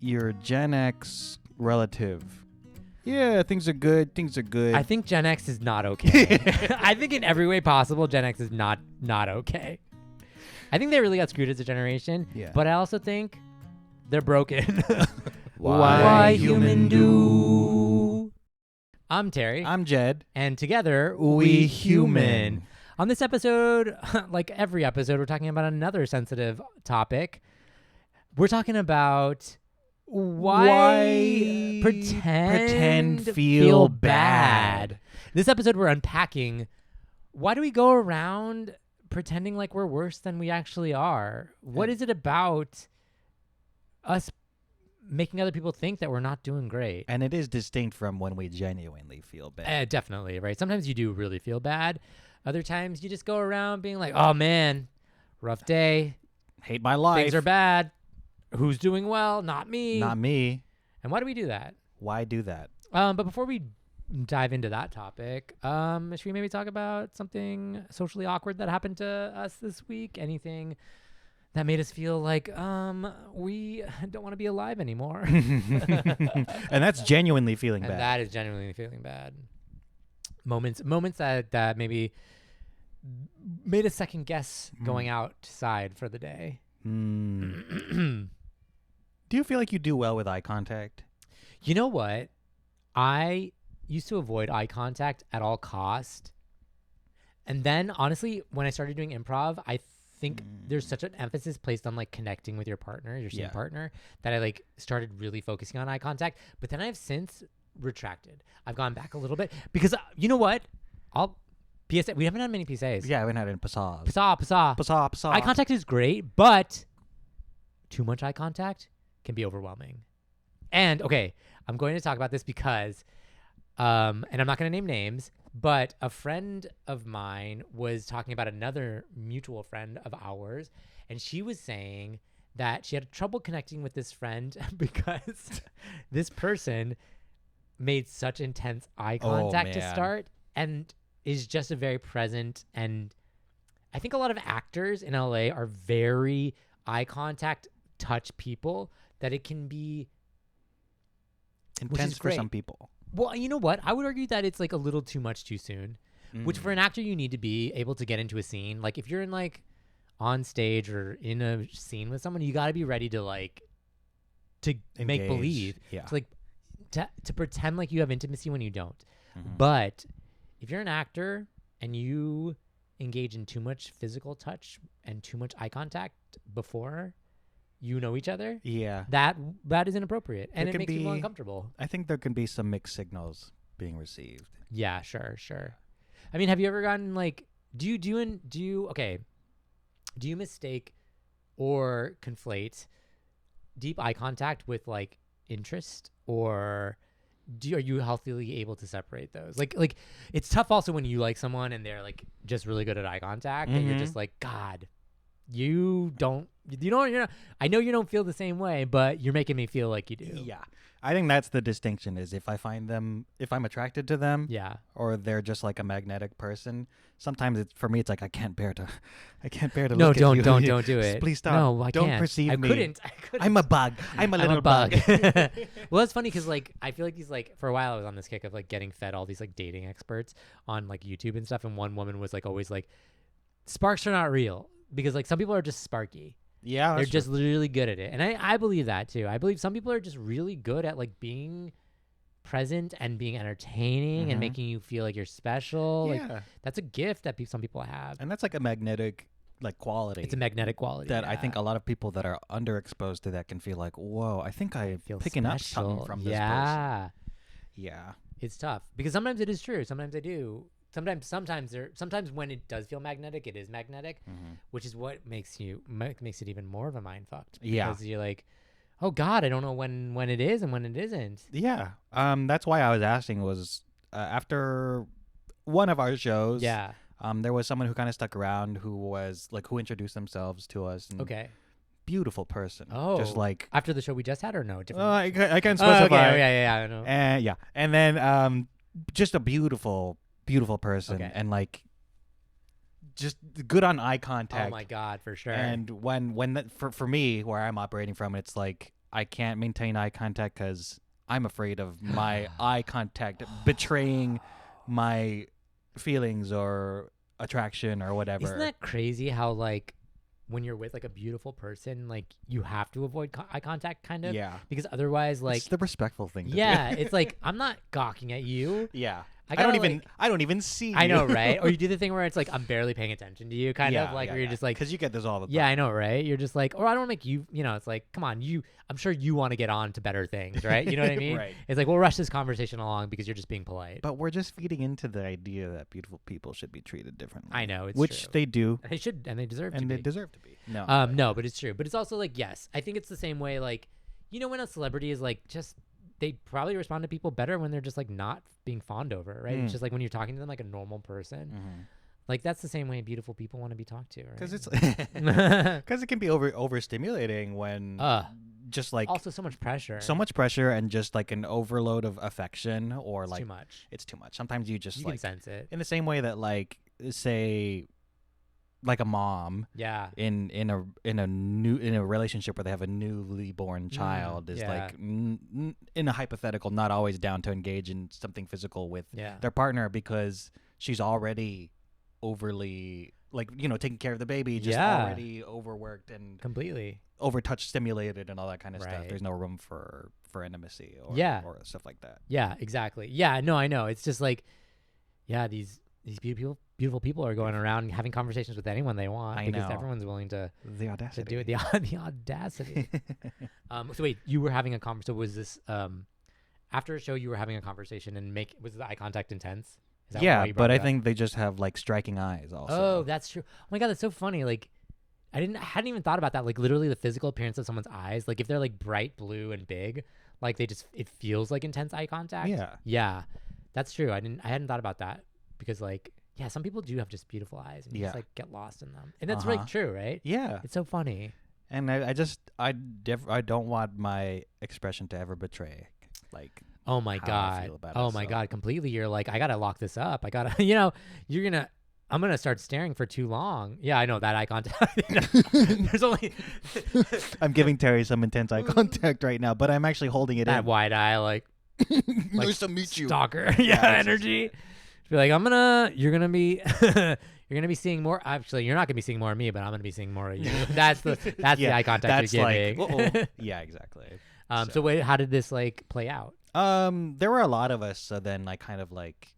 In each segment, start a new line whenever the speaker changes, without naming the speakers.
your Gen X relative. Yeah, things are good.
I think Gen X is not okay. I think in every way possible, Gen X is not okay. I think they really got screwed as a generation.
Yeah.
But I also think they're broken.
Why
human do? I'm Terry.
I'm Jed.
And together,
We human.
On this episode, like every episode, we're talking about another sensitive topic. We're talking about why pretend feel bad. This episode, we're unpacking why do we go around pretending like we're worse than we actually are? What is it about us making other people think that we're not doing great?
And it is distinct from when we genuinely feel bad.
Definitely, right? Sometimes you do really feel bad. Other times you just go around being like, oh man, rough day.
Hate my life.
Things are bad. Who's doing well? Not me.
Not me.
And why do we do that?
Why do that?
But before we dive into that topic, should we maybe talk about something socially awkward that happened to us this week? Anything that made us feel like we don't want to be alive anymore?
And that's genuinely feeling
And
bad.
that is genuinely feeling bad. Moments that maybe made us second guess going outside for the day.
Do you feel like you do well with eye contact?
You know what? I used to avoid eye contact at all cost. And then honestly, when I started doing improv, I think there's such an emphasis placed on like connecting with your partner, your scene partner, that I like started really focusing on eye contact. But then I've since retracted. I've gone back a little bit because you know what? PSA. We haven't had many PSAs.
Yeah, I haven't had it in Passage.
Passage. Eye contact is great, but too much eye contact can be overwhelming. And okay, I'm going to talk about this because, and I'm not going to name names, but a friend of mine was talking about another mutual friend of ours, and she was saying that she had trouble connecting with this friend because this person made such intense eye contact to start and is just a very present, and I think a lot of actors in LA are very eye contact touch people that it can be
intense for some people.
Well, you know what? I would argue that it's like a little too much too soon, which for an actor, you need to be able to get into a scene. Like if you're in like on stage or in a scene with someone, you got to be ready to like, to make believe, to like, to pretend like you have intimacy when you don't. But if you're an actor and you engage in too much physical touch and too much eye contact before you know each other, that is inappropriate, and it makes people uncomfortable.
I think there can be some mixed signals being received.
Yeah, sure. I mean, have you ever gotten like, do you mistake or conflate deep eye contact with like interest, or are you healthily able to separate those? Like it's tough also when you like someone and they're like just really good at eye contact, and you're just like, God, you're not, I know you don't feel the same way, but you're making me feel like you do.
Yeah. I think that's the distinction, is if I'm attracted to them, or they're just like a magnetic person, sometimes for me it's like I can't bear to
no,
look at you.
don't do it.
Please stop.
No, I
don't
can't.
perceive
I
me.
couldn't.
I'm a bug. I'm a little bug.
Well, it's funny because like I feel like these, like, for a while I was on this kick of like getting fed all these like dating experts on like YouTube and stuff, and one woman was like always like, sparks are not real, because like some people are just sparky.
Yeah,
they're just really good at it, and I believe that too. I believe some people are just really good at like being present and being entertaining and making you feel like you're special.
Yeah.
Like that's a gift that some people have,
and that's like a magnetic like quality.
It's a magnetic quality
that I think a lot of people that are underexposed to that can feel like, whoa, I think I feel picking
special.
up something from this person. Yeah,
it's tough because sometimes it is true. Sometimes I do. Sometimes when it does feel magnetic, it is magnetic, which is what makes it even more of a mind fucked. Because you're like, oh God, I don't know when it is and when it isn't.
Yeah. That's why I was asking was after one of our shows.
Yeah.
There was someone who kind of stuck around who introduced themselves to us. And
okay.
Beautiful person.
Oh.
Just like
after the show we just had, or no? Different.
I can specify.
Okay. Yeah. I know.
And and then just a beautiful person, and like just good on eye contact.
Oh my God, for sure.
And when for me, where I'm operating from, it's like I can't maintain eye contact because I'm afraid of my eye contact betraying my feelings or attraction or whatever.
Isn't that crazy how like when you're with like a beautiful person, like you have to avoid eye contact kind of?
Yeah.
Because otherwise, like,
it's the respectful thing to do.
it's like, I'm not gawking at you.
Yeah. I don't even see you.
I know, right? Or you do the thing where it's like, I'm barely paying attention to you, kind of like, where you're just like,
because you get this all the time.
Yeah, I know, right? You're just like, or I don't want to make you, it's like, come on, I'm sure you want to get on to better things, right? You know what I mean?
Right.
It's like, we'll rush this conversation along because you're just being polite.
But we're just feeding into the idea that beautiful people should be treated differently.
I know, it's
which
true.
they do.
They should, and they deserve to be.
And they deserve to be.
No, but it's true. But it's also like, yes, I think it's the same way, like, when a celebrity is like just, they probably respond to people better when they're just like not being fawned over, right? It's just like when you're talking to them like a normal person. Like that's the same way beautiful people want to be talked to, right?
Because because it can be overstimulating when just like
also so much pressure
and just like an overload of affection or
it's
like
too much.
It's too much. Sometimes you just
you
like
can sense it
in the same way that like say like a mom in a relationship where they have a newly born child is like in a hypothetical not always down to engage in something physical with their partner because she's already overly like taking care of the baby, just already overworked and
completely
overtouched, stimulated and all that kind of stuff. There's no room for intimacy or stuff like that.
Yeah, exactly. Yeah, no, I know. It's just like these beautiful people are going around and having conversations with anyone they want because everyone's willing to
the audacity
to do it. The audacity. So wait, you were having a conversation. So was this after a show? You were having a conversation and was the eye contact intense? Is that
but I think they just have like striking eyes. Also,
oh, that's true. Oh my god, that's so funny. Like, I hadn't even thought about that. Like, literally, the physical appearance of someone's eyes. Like, if they're like bright blue and big, like it feels like intense eye contact. Yeah, that's true. I hadn't thought about that because like. Yeah, some people do have just beautiful eyes and you just like get lost in them. And that's like true, right?
Yeah.
It's so funny.
And I don't want my expression to ever betray like
oh my god. Oh my god, completely. You're like, I got to lock this up. I got to I'm going to start staring for too long. Yeah, I know that eye contact. There's only
I'm giving Terry some intense eye contact right now, but I'm actually holding it
that
in.
wide eye like
nice to meet you.
Stalker. energy. Be like, you're gonna be seeing more. Actually, you're not gonna be seeing more of me, but I'm gonna be seeing more of you. That's the eye contact you're giving.
Yeah, exactly.
So wait, how did this like play out?
There were a lot of us. So then, like, kind of like,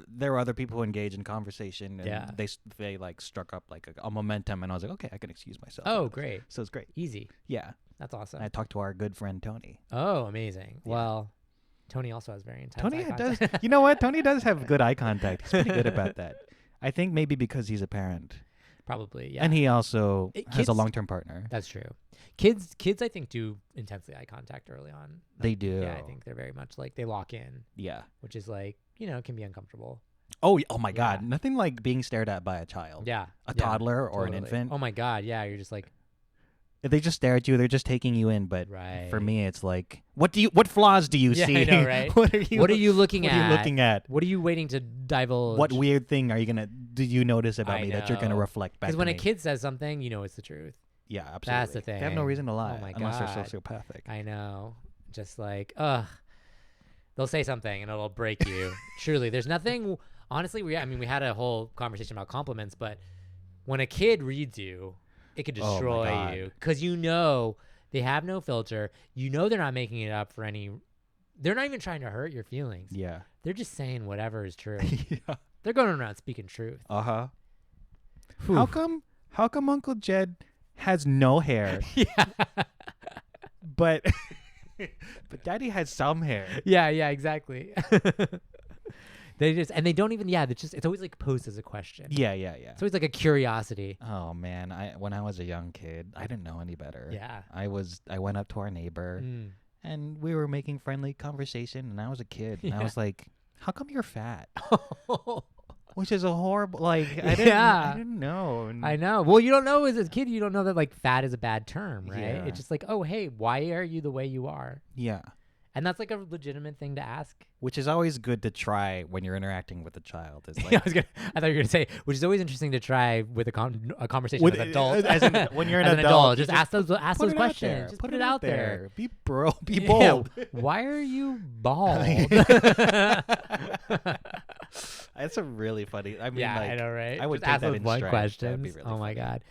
there were other people who engaged in conversation, and they like struck up like a momentum, and I was like, okay, I can excuse myself.
Oh, great!
So it's great,
easy.
Yeah,
that's awesome.
And I talked to our good friend Tony.
Oh, amazing! Yeah. Well. Tony also has very intense eye contact.
Does. You know what? Tony does have good eye contact. He's pretty good about that. I think maybe because he's a parent.
Probably, yeah.
And he also has a long-term partner.
That's true. Kids, I think, do intensely eye contact early on.
They do.
Yeah, I think they're very much like they lock in.
Yeah.
Which is like, can be uncomfortable.
Oh my God. Nothing like being stared at by a child.
Yeah.
A toddler or an infant.
Oh my God. Yeah. You're just like.
If they just stare at you, they're just taking you in. But for me, it's like, what flaws do you see?
I know, right?
What are you looking at?
What are you waiting to divulge?
What weird thing do you notice about me that you're gonna reflect back?
Because when a kid says something, it's the truth.
Yeah, absolutely.
That's the thing.
They have no reason to lie.
Oh my
unless
God.
they're sociopathic.
I know. Just like, they'll say something and it'll break you. Truly, there's nothing. Honestly, we had a whole conversation about compliments, but when a kid reads you. It could destroy you because they have no filter. They're not making it up for any. They're not even trying to hurt your feelings.
Yeah,
they're just saying whatever is true.
Yeah.
They're going around speaking truth.
How come Uncle Jed has no hair?
Yeah,
but Daddy has some hair.
Yeah, exactly. They don't even, it's always like posed as a question.
Yeah.
It's always like a curiosity.
Oh man, when I was a young kid, I didn't know any better.
Yeah.
I went up to our neighbor and we were making friendly conversation and I was a kid and I was like, how come you're fat? Which is a horrible, like, I didn't know.
I know. Well, you don't know as a kid, you don't know that like fat is a bad term, right?
Yeah.
It's just like, oh, hey, why are you the way you are?
Yeah.
And that's like a legitimate thing to ask.
Which is always good to try when you're interacting with a child. Is like,
I thought you were going to say, which is always interesting to try with a conversation with an adult.
When you're an adult,
just ask those questions. Just put it out there.
Be bold.
Why are you bald?
That's a really funny. I mean,
I know, right?
I would
just
take that
in one question.
That'd be really funny.
My God.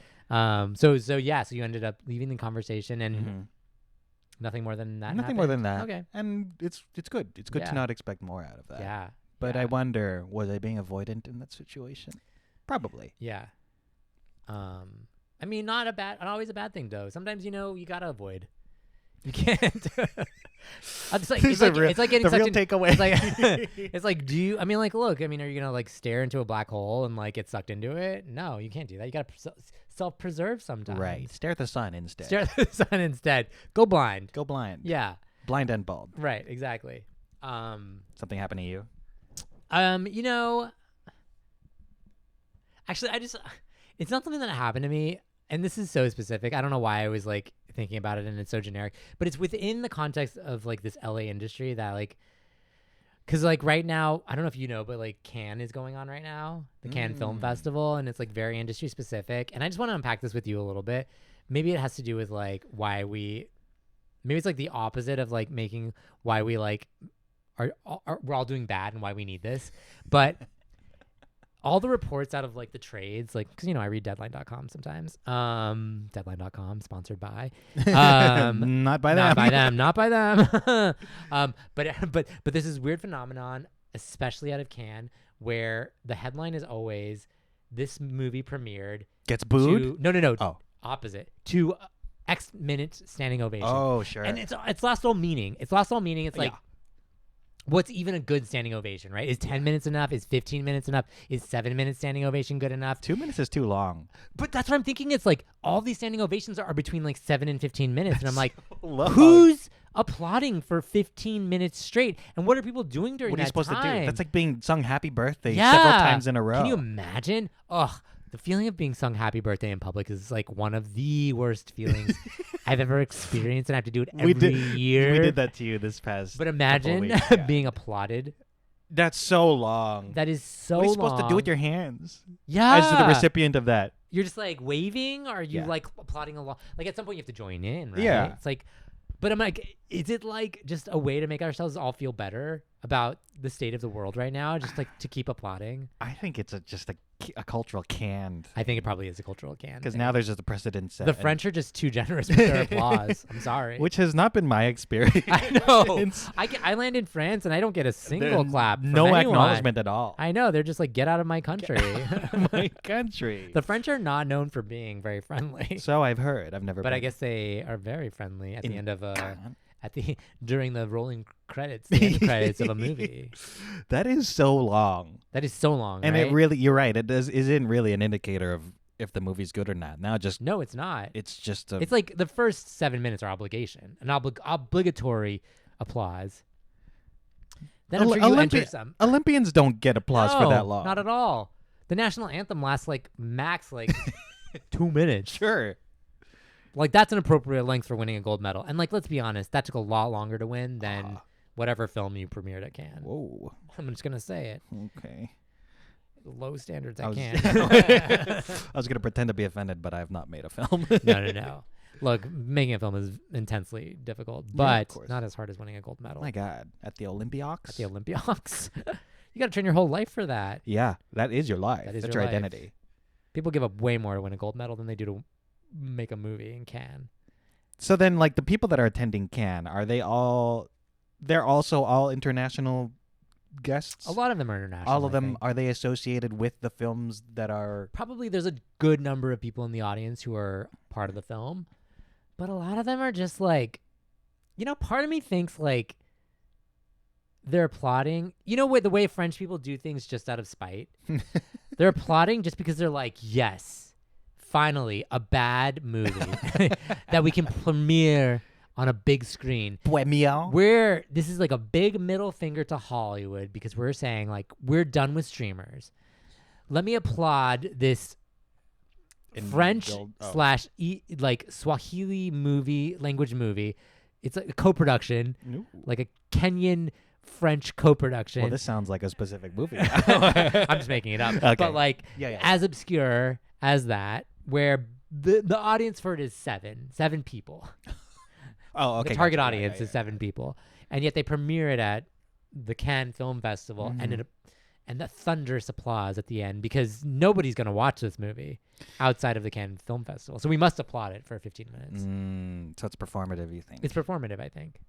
So you ended up leaving the conversation and.
Mm-hmm.
Nothing more than that.
Nothing more than that.
Okay.
And it's good. It's good to not expect more out of that.
Yeah.
But I wonder, was I being avoidant in that situation? Probably.
Yeah. I mean, not always a bad thing though. Sometimes you gotta avoid. You can't. It's like getting
the real takeaway.
It's like, do you? I mean, like, look. I mean, are you gonna like stare into a black hole and like get sucked into it? No, you can't do that. You gotta self-preserve sometimes.
Right. Stare at the sun instead.
Go blind.
Yeah. Blind and bald.
Right. Exactly.
Something happened to you?
Actually, it's not something that happened to me, and this is so specific. I don't know why I was like thinking about it and it's so generic, but it's within the context of like this LA industry that like, cause like right now, I don't know if you know, but like Cannes is going on right now, the Cannes Film Festival, and it's like very industry specific. And I just want to unpack this with you a little bit. Maybe it has to do with like maybe it's like the opposite of like making why we like are we're all doing bad and why we need this, but all the reports out of like the trades, like, cause I read deadline.com sometimes, deadline.com sponsored by,
not by them.
not by them. But this is weird phenomenon, especially out of Cannes, where the headline is always this movie premiered
gets booed.
No. Oh, opposite to X minutes standing ovation.
Oh, sure.
And it's lost all meaning. It's like, what's even a good standing ovation, right? Is 10 minutes enough? Is 15 minutes enough? Is 7 minutes standing ovation good enough?
2 minutes is too long.
But that's what I'm thinking. It's like all these standing ovations are between like 7 and 15 minutes. And I'm like,
so
who's applauding for 15 minutes straight? And what are people doing during that time?
What are you supposed to do? That's like being sung happy birthday several times in a row.
Can you imagine? Ugh. The feeling of being sung happy birthday in public is like one of the worst feelings I've ever experienced, and I have to do it every year.
We did that to you this past.
But imagine being applauded.
That's so long.
That is so long.
What are you supposed to do with your hands?
Yeah.
As the recipient of that.
You're just like waving, or are you like applauding along? Like at some point you have to join in, right?
Yeah.
It's like, but I'm like, is it like just a way to make ourselves all feel better about the state of the world right now? Just like to keep applauding?
I think it's just a cultural canned.
I think it probably is a cultural can.
Because now there's just a precedent set.
The French are just too generous with their applause. I'm sorry.
Which has not been my experience.
I know. I land in France and I don't get a single clap.
No acknowledgement at all.
I know. They're just like, get out of my country.
My country.
The French are not known for being very friendly.
So I've heard. I've never.
But I guess they are very friendly at the end of during the rolling credits, the end credits of a movie.
That is so long.
And
it really, you're right. It isn't really an indicator of if the movie's good or not. Now
no, it's not.
It's just
it's like the first 7 minutes are obligation, an obligatory applause. Then I'm sure you enter some.
Olympians don't get applause for that long.
Not at all. The national anthem lasts like max 2 minutes.
Sure.
Like, that's an appropriate length for winning a gold medal. And, like, let's be honest, that took a lot longer to win than whatever film you premiered at Cannes.
Whoa.
I'm just going to say it.
Okay.
Low standards at Cannes.
I was going to pretend to be offended, but I have not made a film.
No. Look, making a film is intensely difficult, but not as hard as winning a gold medal.
Oh, my God. At the Olympics?
You got to train your whole life for that.
Yeah, that is your life. That's your identity.
People give up way more to win a gold medal than they do to make a movie in Cannes.
So then, like, the people that are attending Cannes, they're also all international guests?
A lot of them are international.
All of them, are they associated with the films that are...
Probably there's a good number of people in the audience who are part of the film, but a lot of them are just like, part of me thinks like they're applauding. You know what, the way French people do things just out of spite? They're applauding just because they're like, yes, finally, a bad movie that we can premiere on a big screen. This is like a big middle finger to Hollywood because we're saying like, we're done with streamers. Let me applaud this French / like Swahili language movie It's like a co-production, like a Kenyan French co-production.
Well, this sounds like a specific movie.
I'm just making it up.
Okay.
But like as obscure as that, where the audience for it is seven people.
Oh, okay.
The target audience is 7 people, and yet they premiere it at the Cannes Film Festival, and the thunderous applause at the end because nobody's gonna watch this movie outside of the Cannes Film Festival. So we must applaud it for 15 minutes.
So it's performative, you think?
It's performative, I think.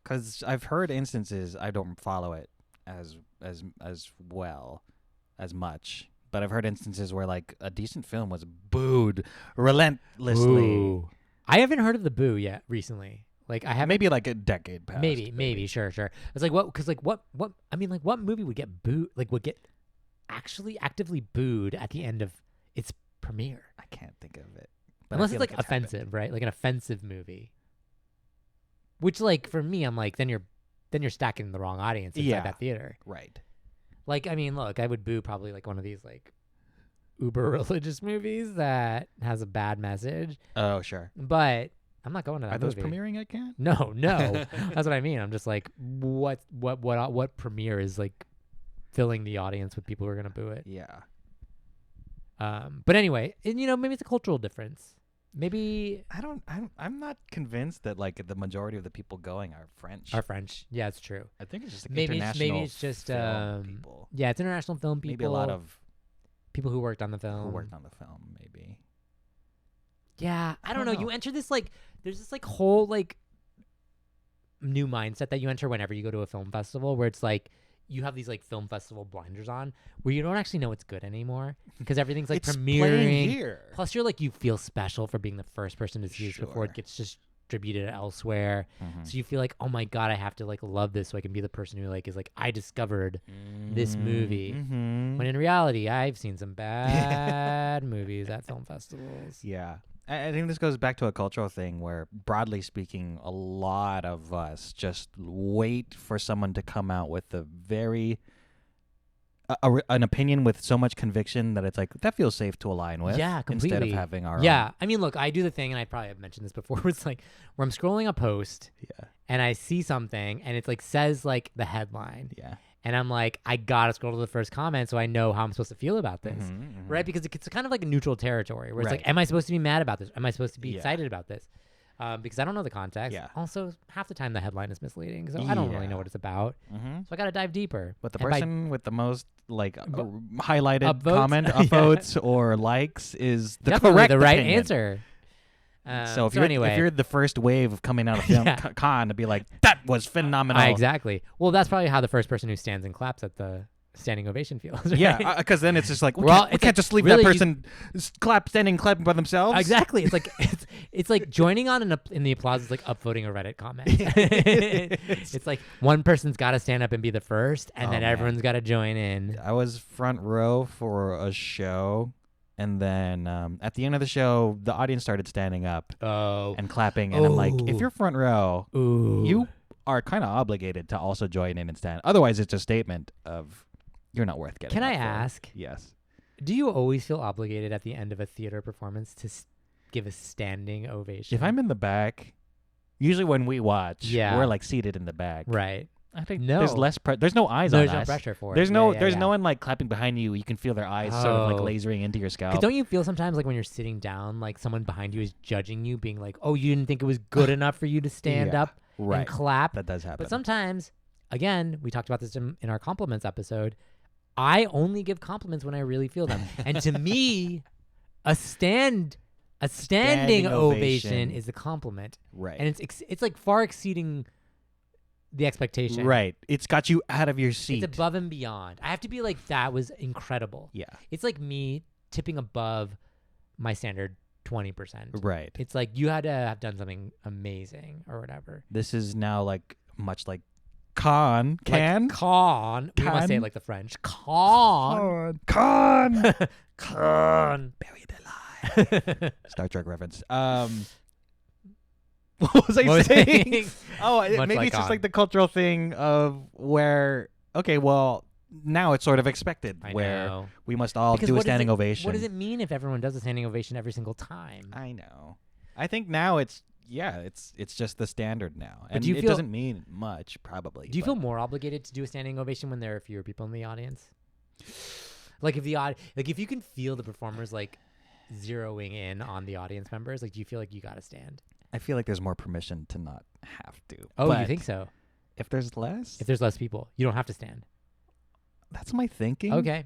Because I've heard instances, I don't follow it as well as much, but I've heard instances where like a decent film was booed relentlessly.
Ooh. I haven't heard of the boo yet recently. Like I have
maybe like a decade past.
Maybe, sure. It's like what? Because like what? I mean, like what movie would get booed? Like would get actually actively booed at the end of its premiere?
I can't think of it.
Unless it's like offensive, right? Like an offensive movie. Which, like, for me, I'm like, then you're stacking the wrong audience inside that theater.
Right.
Like, I mean, look, I would boo probably like one of these like uber religious movies that has a bad message.
Oh, sure.
But I'm not going to that
Are those
movie.
premiering at Cannes?
No. That's what I mean. I'm just like, what premiere is like filling the audience with people who are gonna boo it?
Yeah.
But anyway, and, maybe it's a cultural difference. Maybe
I'm not convinced that like the majority of the people going are French.
Yeah, it's true.
I think it's just like
maybe it's
just
film
people.
Yeah, it's international film people.
Maybe a lot of
people who worked on the film.
Maybe.
Yeah, I don't know. You enter this like there's this like whole like new mindset that you enter whenever you go to a film festival where it's like you have these like film festival blinders on where you don't actually know it's good anymore because everything's like premiering
here.
Plus you're like you feel special for being the first person to see this before it gets distributed elsewhere. So you feel like, oh my god, I have to like love this so I can be the person who like is like I discovered this movie. When in reality I've seen some bad movies at film festivals.
Yeah. I think this goes back to a cultural thing where, broadly speaking, a lot of us just wait for someone to come out with a very an opinion with so much conviction that it's like, that feels safe to align with.
Yeah, completely.
Instead of having our own.
I mean, look, I do the thing, and I probably have mentioned this before, where it's like, where I'm scrolling a post, and I see something, and it's like, says like the headline.
Yeah.
And I'm like, I gotta scroll to the first comment so I know how I'm supposed to feel about this, right? Because it's kind of like a neutral territory where it's like, am I supposed to be mad about this? Am I supposed to be excited about this? Because I don't know the context. Yeah. Also, half the time the headline is misleading, so I don't really know what it's about. So I gotta dive deeper.
But the person with the most like highlighted comment, upvotes, or likes is the correct
the right
opinion.
Answer.
So if you're the first wave of coming out of film con to be like, that was phenomenal.
Exactly. Well, that's probably how the first person who stands and claps at the standing ovation feels. Right?
Yeah, because then it's just like we can't just leave that person clapping by themselves.
Exactly. It's like it's like joining on in the applause is like upvoting a Reddit comment. It's like one person's got to stand up and be the first, and then everyone's got to join in.
I was front row for a show. And then at the end of the show, the audience started standing up and clapping. And I'm like, if you're front row, you are kind of obligated to also join in and stand. Otherwise, it's a statement of you're not worth getting.
Can I ask?
Yes.
Do you always feel obligated at the end of a theater performance to give a standing ovation?
If I'm in the back, usually when we watch, we're like seated in the back.
Right.
I think there's less there's no eyes on us.
There's no pressure for it.
There's no one like clapping behind you. You can feel their eyes sort of like lasering into your scalp.
'Cause don't you feel sometimes like when you're sitting down, like someone behind you is judging you, being like, "Oh, you didn't think it was good enough for you to stand up and clap?"
That does happen.
But sometimes, again, we talked about this in our compliments episode. I only give compliments when I really feel them, and to me, a standing ovation is a compliment,
right?
And it's like far exceeding the expectation.
Right. It's got you out of your seat.
It's above and beyond. I have to be like, that was incredible.
Yeah.
It's like me tipping above my standard 20%.
Right.
It's like you had to have done something amazing or whatever.
This is now like much like con. We
must say it like the French. Con.
Buried alive. Star Trek reference. What was I saying? Maybe it's just like the cultural thing of where, okay, well, now it's sort of expected where we must all do a standing ovation.
What does it mean if everyone does a standing ovation every single time?
I know. I think now it's yeah, it's just the standard now,
but
and it doesn't mean much probably.
Do you feel more obligated to do a standing ovation when there are fewer people in the audience? Like if if you can feel the performers like zeroing in on the audience members, like do you feel like you got to stand?
I feel like there's more permission to not have to.
Oh,
but
you think so?
If there's less
people, you don't have to stand.
That's my thinking.
Okay.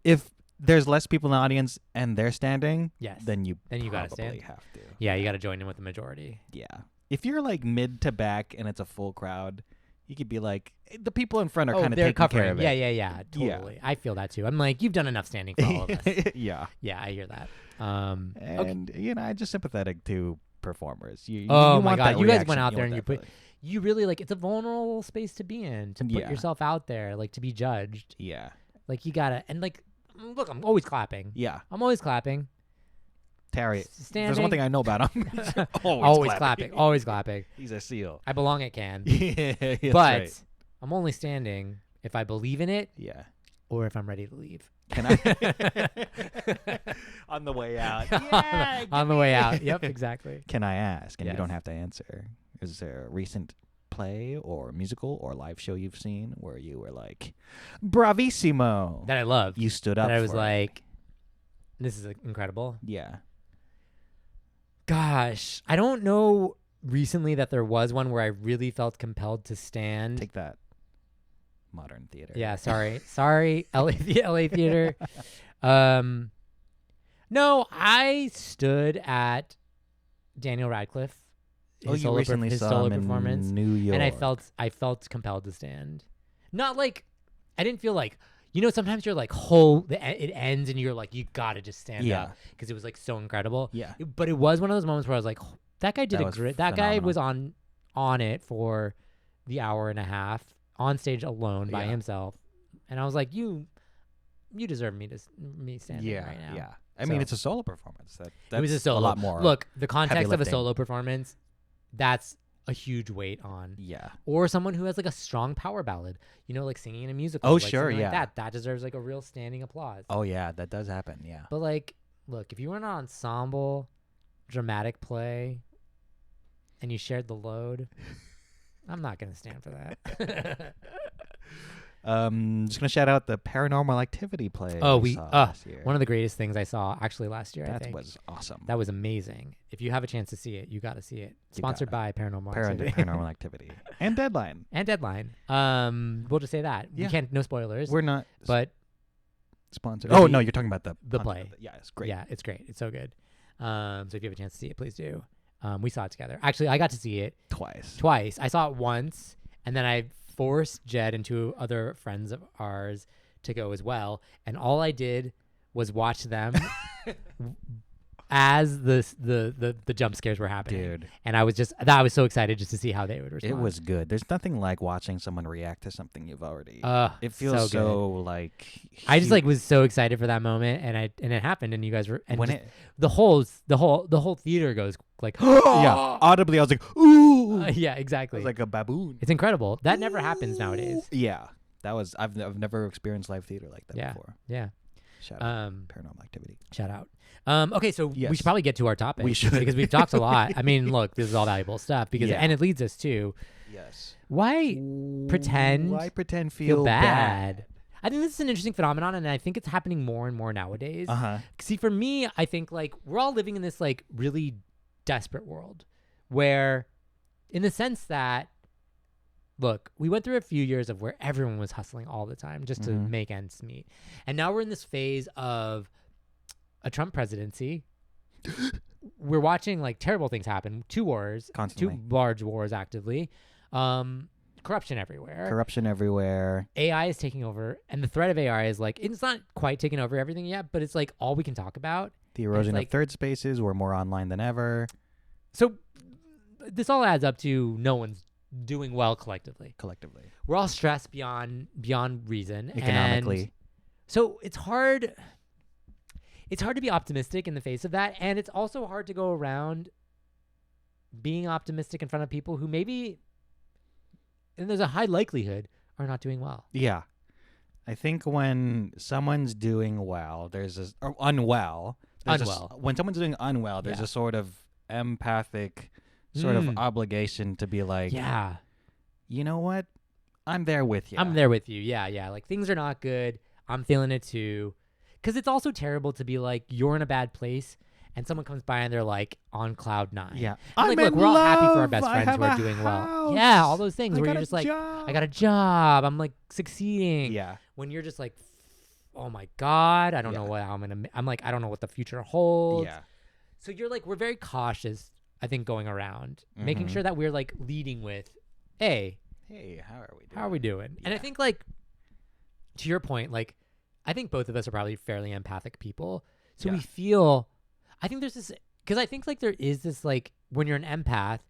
If there's less people in the audience and they're standing,
yes,
then you
gotta stand.
Have to.
Yeah, you got to join in with the majority.
Yeah. If you're like mid to back and it's a full crowd, you could be like, the people in front are kind of taking care of it.
Yeah, totally. Yeah. I feel that too. I'm like, you've done enough standing for all of us.
Yeah.
Yeah, I hear that.
And I'm just sympathetic to performers. You
my God, you guys went out there and you really like, it's a vulnerable space to be in, to put yourself out there, like to be judged.
Yeah.
Like you gotta, and like, look, I'm always clapping.
Yeah.
I'm always clapping.
Terry, there's one thing I know about him.
always clapping. Always clapping.
He's a seal.
I belong at Cannes.
Yeah,
but right. I'm only standing if I believe in it.
Yeah.
Or if I'm ready to leave.
Can I? On the way out.
Yeah, on the way out. Yep, exactly.
Can I ask? And you don't have to answer. Is there a recent play or musical or live show you've seen where you were like, bravissimo?
That I loved.
You stood up.
That I was like, this is incredible.
Yeah.
Gosh, I don't know recently that there was one where I really felt compelled to stand.
Take that. Modern theater.
Yeah, sorry, LA theater. No, I stood at Daniel Radcliffe.
You recently saw him performance in New York,
and I felt compelled to stand. Not like I didn't feel like, sometimes you're like, it ends and you're like, you gotta just stand up because it was like so incredible.
Yeah,
but it was one of those moments where I was like, that guy did a great. That guy was on it for the hour and a half on stage alone by himself, and I was like, you deserve me standing right now.
Yeah. I mean, it's a solo performance. That's
it was a
lot more.
Look, the context of a solo performance, that's a huge weight on.
Yeah.
Or someone who has like a strong power ballad, like singing in a musical.
Oh,
like
sure, yeah.
Like that deserves like a real standing applause.
Oh, yeah, that does happen, yeah.
But like, look, if you were in an ensemble dramatic play and you shared the load, I'm not going to stand for that.
Just gonna shout out the Paranormal Activity play.
We saw last year. One of the greatest things I saw actually last year.
That was awesome.
That was amazing. If you have a chance to see it, you got to see it. Sponsored by Paranormal Activity.
Paranormal Activity and Deadline.
We'll just say that. Yeah. We can't. No spoilers.
We're not.
But
sponsored. Oh no, you're talking about the
play.
Yeah, it's great.
Yeah, it's great. It's so good. So if you have a chance to see it, please do. We saw it together. Actually, I got to see it twice. I saw it once, and then I forced Jed and two other friends of ours to go as well, and all I did was watch them as the jump scares were happening.
Dude.
And I was so excited just to see how they would respond.
It was good. There's nothing like watching someone react to something you've already. It feels
so
like
I just like was so excited for that moment, and it happened, and you guys were the whole theater goes like
yeah, audibly I was like ooh
yeah, exactly.
I was like a baboon.
It's incredible. That never happens nowadays.
Yeah, that was I've never experienced live theater like that before.
Yeah.
Shout out Paranormal Activity.
Shout out. Okay, so we should probably get to our topic.
We should,
because we've talked a lot. I mean, look, this is all valuable stuff and it leads us to why pretend feel bad. I think this is an interesting phenomenon, and I think it's happening more and more nowadays. See, for me, I think like we're all living in this like really desperate world where, in the sense that, look, we went through a few years of where everyone was hustling all the time just to make ends meet. And now we're in this phase of a Trump presidency. We're watching like terrible things happen. 2 wars. Constantly. 2 large wars actively. Corruption everywhere. AI is taking over. And the threat of AI is like, it's not quite taking over everything yet, but it's like all we can talk about.
The erosion of third spaces. We're more online than ever.
So this all adds up to no one's doing well collectively. We're all stressed beyond reason.
Economically.
And so it's hard to be optimistic in the face of that. And it's also hard to go around being optimistic in front of people who maybe, and there's a high likelihood, are not doing well.
Yeah. I think when someone's doing well, or unwell,
unwell.
When someone's doing unwell, there's a sort of empathic sort of obligation to be like,
yeah,
you know what? I'm there with you.
I'm there with you. Yeah, yeah. Like things are not good. I'm feeling it too. Because it's also terrible to be like, you're in a bad place and someone comes by and they're like on cloud 9.
Yeah.
And like, look, we're all happy for our best friends who are doing well. Yeah, all those things where you're just like, I got a job. I'm like succeeding.
Yeah.
When you're just like, oh my God, I don't know what I'm like, I don't know what the future holds.
Yeah.
So you're like, we're very cautious, I think, going around, making sure that we're like leading with, hey,
how are we doing?
How are we doing? Yeah. And I think like, to your point, like, I think both of us are probably fairly empathic people. So we feel, I think there's this, because I think like there is this like, when you're an empath,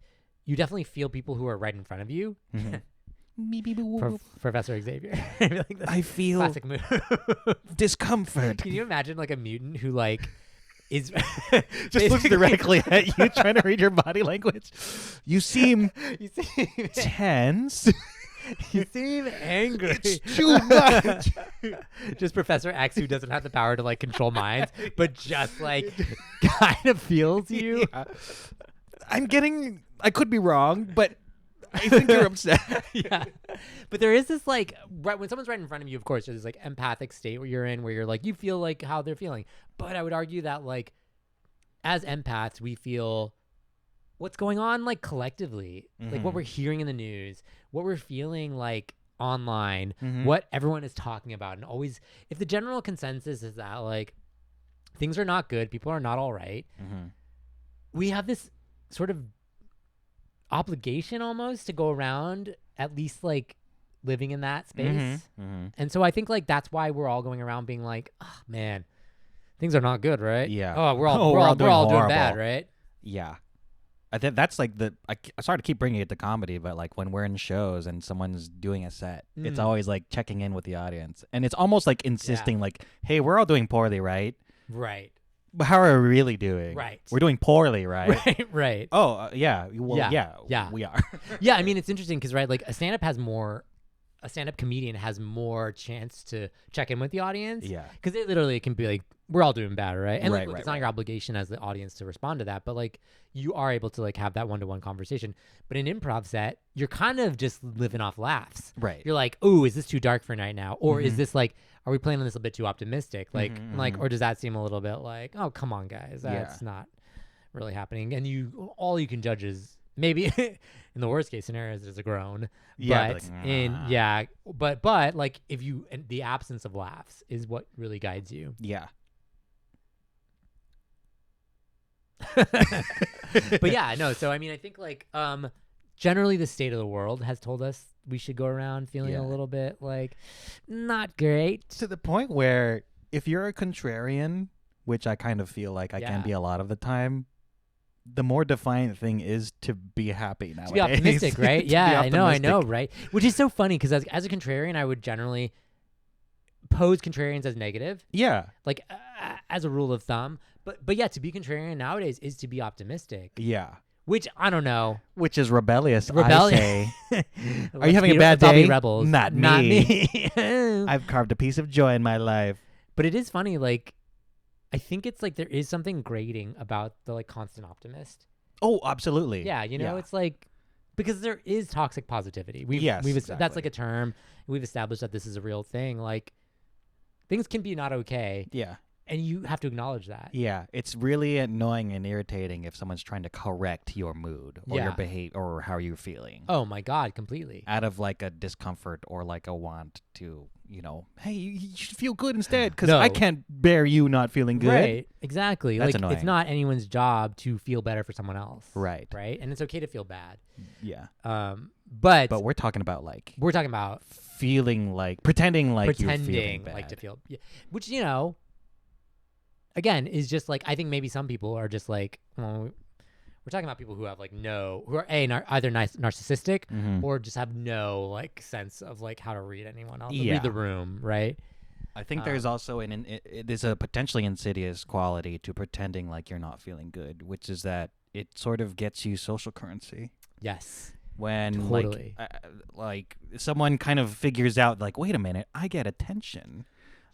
you definitely feel people who are right in front of you. Professor Xavier.
I feel
classic move.
Discomfort.
Can you imagine like a mutant who like is
just looks directly at you trying to read your body language? You seem tense.
You seem angry.
It's too much.
Just Professor X, who doesn't have the power to like control minds, but just like kind of feels you.
Yeah. I could be wrong, but I think you're upset.
Yeah. But there is this like, right when someone's right in front of you, of course, there's this like empathic state where you're in, where you're like, you feel like how they're feeling. But I would argue that like, as empaths, we feel what's going on like collectively, like what we're hearing in the news, what we're feeling like online, what everyone is talking about. And always, if the general consensus is that like things are not good, people are not all right, we have this sort of obligation almost to go around at least like living in that space. And so I think like that's why we're all going around being like, oh man, things are not good, right?
Yeah.
Oh, we're all doing bad, right?
Yeah. I think that's like I sorry to keep bringing it to comedy, but like when we're in shows and someone's doing a set, it's always like checking in with the audience. And it's almost like insisting like, hey, we're all doing poorly, right?
Right.
But how are we really doing?
Right.
We're doing poorly, right?
Right.
Oh, yeah. Well, yeah, we are.
Yeah, I mean, it's interesting because, right, like a stand-up comedian has more chance to check in with the audience.
Yeah.
Because they literally can be like, we're all doing bad, right? And like,
right,
it's not your obligation as the audience to respond to that, but like you are able to like have that one-to-one conversation. But in improv set, you're kind of just living off laughs.
Right.
You're like, ooh, is this too dark for night now? Or is this like, are we playing on this a bit too optimistic? Like, or does that seem a little bit like, oh, come on, guys, that's not really happening. And all you can judge is maybe in the worst case scenario there's a groan.
Yeah.
But but like if you, and the absence of laughs is what really guides you.
Yeah.
But yeah, no. So I mean, I think like generally the state of the world has told us we should go around feeling a little bit like not great,
to the point where if you're a contrarian, which I kind of feel like I can be a lot of the time, the more defiant thing is to be happy nowadays.
To be optimistic, right? Yeah, I know, right? Which is so funny because as a contrarian, I would generally pose contrarians as negative.
Yeah.
Like as a rule of thumb. But yeah, to be contrarian nowadays is to be optimistic.
Yeah.
Which I don't know.
Which is rebellious. I say. Are you having a bad
day?
Be
rebels.
Not me. I've carved a piece of joy in my life.
But it is funny, like I think it's like there is something grating about the like constant optimist.
Oh, absolutely.
Yeah, it's like because there is toxic positivity.
Exactly.
That's like a term. We've established that this is a real thing. Like things can be not okay.
Yeah.
And you have to acknowledge that.
Yeah, it's really annoying and irritating if someone's trying to correct your mood or your behavior or how you're feeling.
Oh my God, completely.
Out of like a discomfort or like a want to, hey, you should feel good instead because I can't bear you not feeling good.
Right, exactly.
That's
like
annoying.
It's not anyone's job to feel better for someone else.
Right.
Right, and it's okay to feel bad.
Yeah.
But
we're talking about feeling like pretending like you're feeling bad.
Like to feel, which again, is just like, I think maybe some people are just like, well, we're talking about people who have like who are either narcissistic or just have no like sense of like how to read anyone else, read the room, right?
I think there's also there's a potentially insidious quality to pretending like you're not feeling good, which is that it sort of gets you social currency.
Yes.
When
totally.
like someone kind of figures out like, wait a minute, I get attention.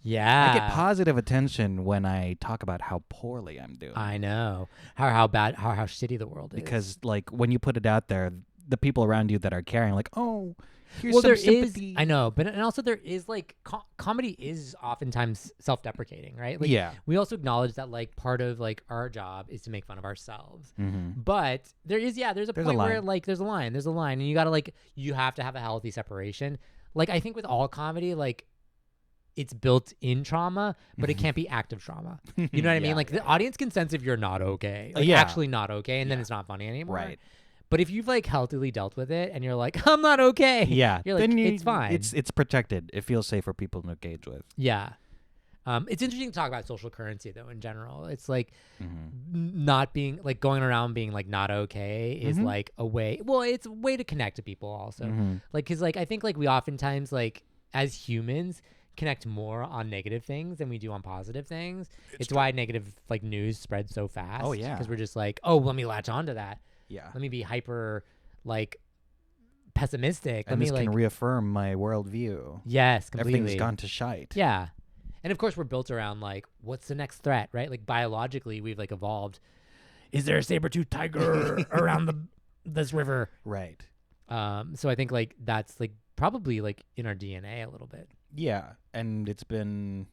Yeah.
I get positive attention when I talk about how poorly I'm doing.
I know. How bad, how shitty the world is.
Because, like, when you put it out there, the people around you that are caring, like, oh, here's
well,
some
there
sympathy.
I know, but and also there is, like, comedy is oftentimes self-deprecating, right? Like,
yeah.
we also acknowledge that, like, part of, like, our job is to make fun of ourselves.
Mm-hmm.
But there's a point where, like, there's a line, and you gotta, like, you have to have a healthy separation. Like, I think with all comedy, like, it's built in trauma, but it can't be active trauma. You know what I mean? Like, the audience can sense if you're not okay, like, actually not okay, and then it's not funny anymore.
Right.
But if you've, like, healthily dealt with it and you're like, I'm not okay.
Yeah.
You're like, it's fine.
It's protected. It feels safe for people to engage with.
Yeah. It's interesting to talk about social currency, though, in general. It's like not being, like, going around being, like, not okay is like a way. Well, it's a way to connect to people also. Like, because, like, I think, like, we oftentimes, like, as humans connect more on negative things than we do on positive things. It's why negative, like, news spreads so fast.
Oh, yeah.
Because we're just like, oh, let me latch onto that.
Yeah.
Let me be hyper, like, pessimistic.
And this can reaffirm my worldview.
Yes, completely.
Everything's gone to shite.
Yeah. And of course we're built around, like, what's the next threat, right? Like, biologically we've, like, evolved. Is there a saber-toothed tiger around this river?
Right.
So I think, like, that's, like, probably, like, in our DNA a little bit.
Yeah. And it's been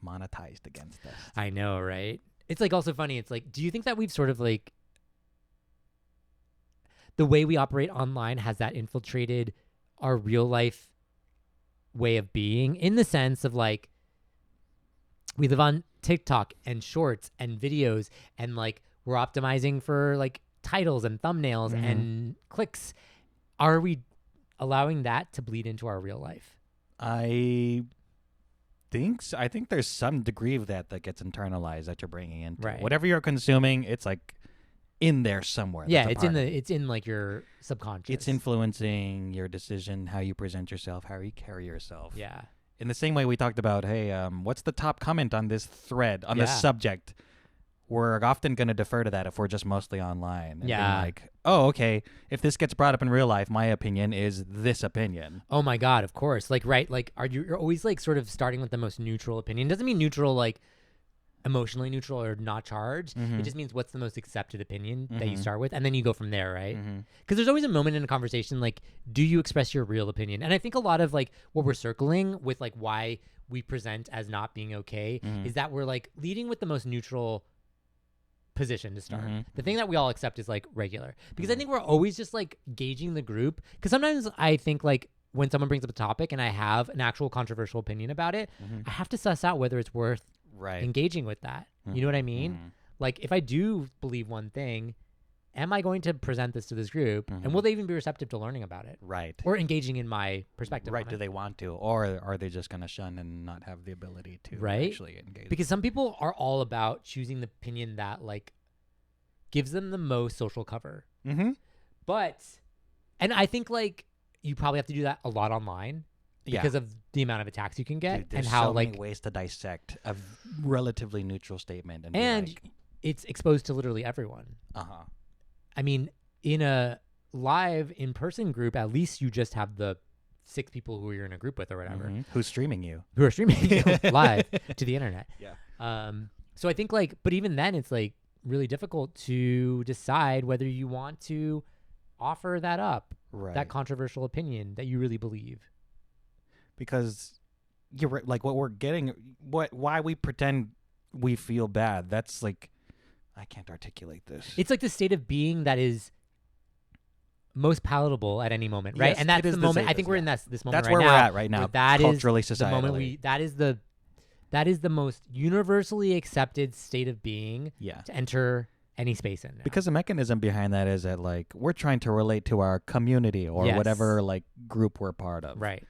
monetized against us.
I know, right? It's, like, also funny. It's like, do you think that we've sort of, like, the way we operate online, has that infiltrated our real life way of being, in the sense of, like, we live on TikTok and shorts and videos, and, like, we're optimizing for, like, titles and thumbnails and clicks. Are we allowing that to bleed into our real life?
I think so. I think there's some degree of that gets internalized that you're bringing into whatever you're consuming. It's like in there somewhere.
Yeah, it's in like your subconscious.
It's influencing your decision, how you present yourself, how you carry yourself.
Yeah.
In the same way we talked about, hey, what's the top comment on this thread, on this subject? We're often going to defer to that if we're just mostly online. And like, oh, okay, if this gets brought up in real life, my opinion is this opinion.
Oh my God, of course. Like, right, like, you're always, like, sort of starting with the most neutral opinion. Doesn't mean neutral, like, emotionally neutral or not charged. It just means what's the most accepted opinion that you start with, and then you go from there, right? Because there's always a moment in a conversation, like, do you express your real opinion? And I think a lot of, like, what we're circling with, like, why we present as not being okay is that we're, like, leading with the most neutral position to start. The thing that we all accept is, like, regular, because I think we're always just, like, gauging the group, because sometimes I think, like, when someone brings up a topic and I have an actual controversial opinion about it, I have to suss out whether it's worth engaging with that. You know what I mean? Like, if I do believe one thing, am I going to present this to this group, and will they even be receptive to learning about it?
Right.
Or engaging in my perspective?
Right. Do they want to, or are they just going to shun and not have the ability to actually engage?
Because some people are all about choosing the opinion that, like, gives them the most social cover. But, and I think, like, you probably have to do that a lot online. Because of the amount of attacks you can get.
Dude,
and how,
so
like,
many ways to dissect a relatively neutral statement.
And it's exposed to literally everyone. I mean, in a live in-person group, at least you just have the 6 people who you're in a group with or whatever.
Who's streaming you.
Who are streaming you live to the internet.
Yeah.
So I think, like, but even then it's, like, really difficult to decide whether you want to offer that up. That controversial opinion that you really believe.
Because you're right, like, what we're getting, why we pretend we feel bad, that's, like, I can't articulate this.
It's like the state of being that is most palatable at any moment, right? Yes, and that's the moment. Safest, I think we're in this moment. That's
where
we're
at right now.
That
culturally,
is
societally.
The moment that is the most universally accepted state of being to enter any space in now.
Because the mechanism behind that is that, like, we're trying to relate to our community or whatever, like, group we're part of.
Right.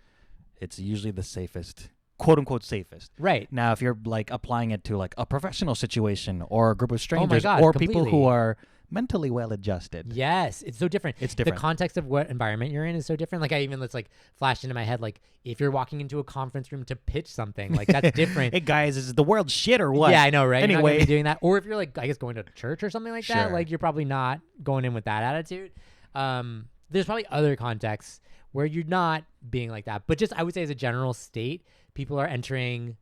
It's usually the safest, quote unquote safest.
Right.
Now, if you're, like, applying it to, like, a professional situation or a group of strangers
or
people who are mentally well adjusted.
Yes, it's so different.
It's different.
The context of what environment you're in is so different. Like, let's, like, flash into my head, like, if you're walking into a conference room to pitch something, like, that's different.
Hey guys, is the world shit or what?
Yeah, I know, right?
Anyway,
you're not gonna be doing that. Or if you're, like, I guess going to church or something like that, like, you're probably not going in with that attitude. There's probably other contexts where you're not being like that. But just, I would say, as a general state, people are entering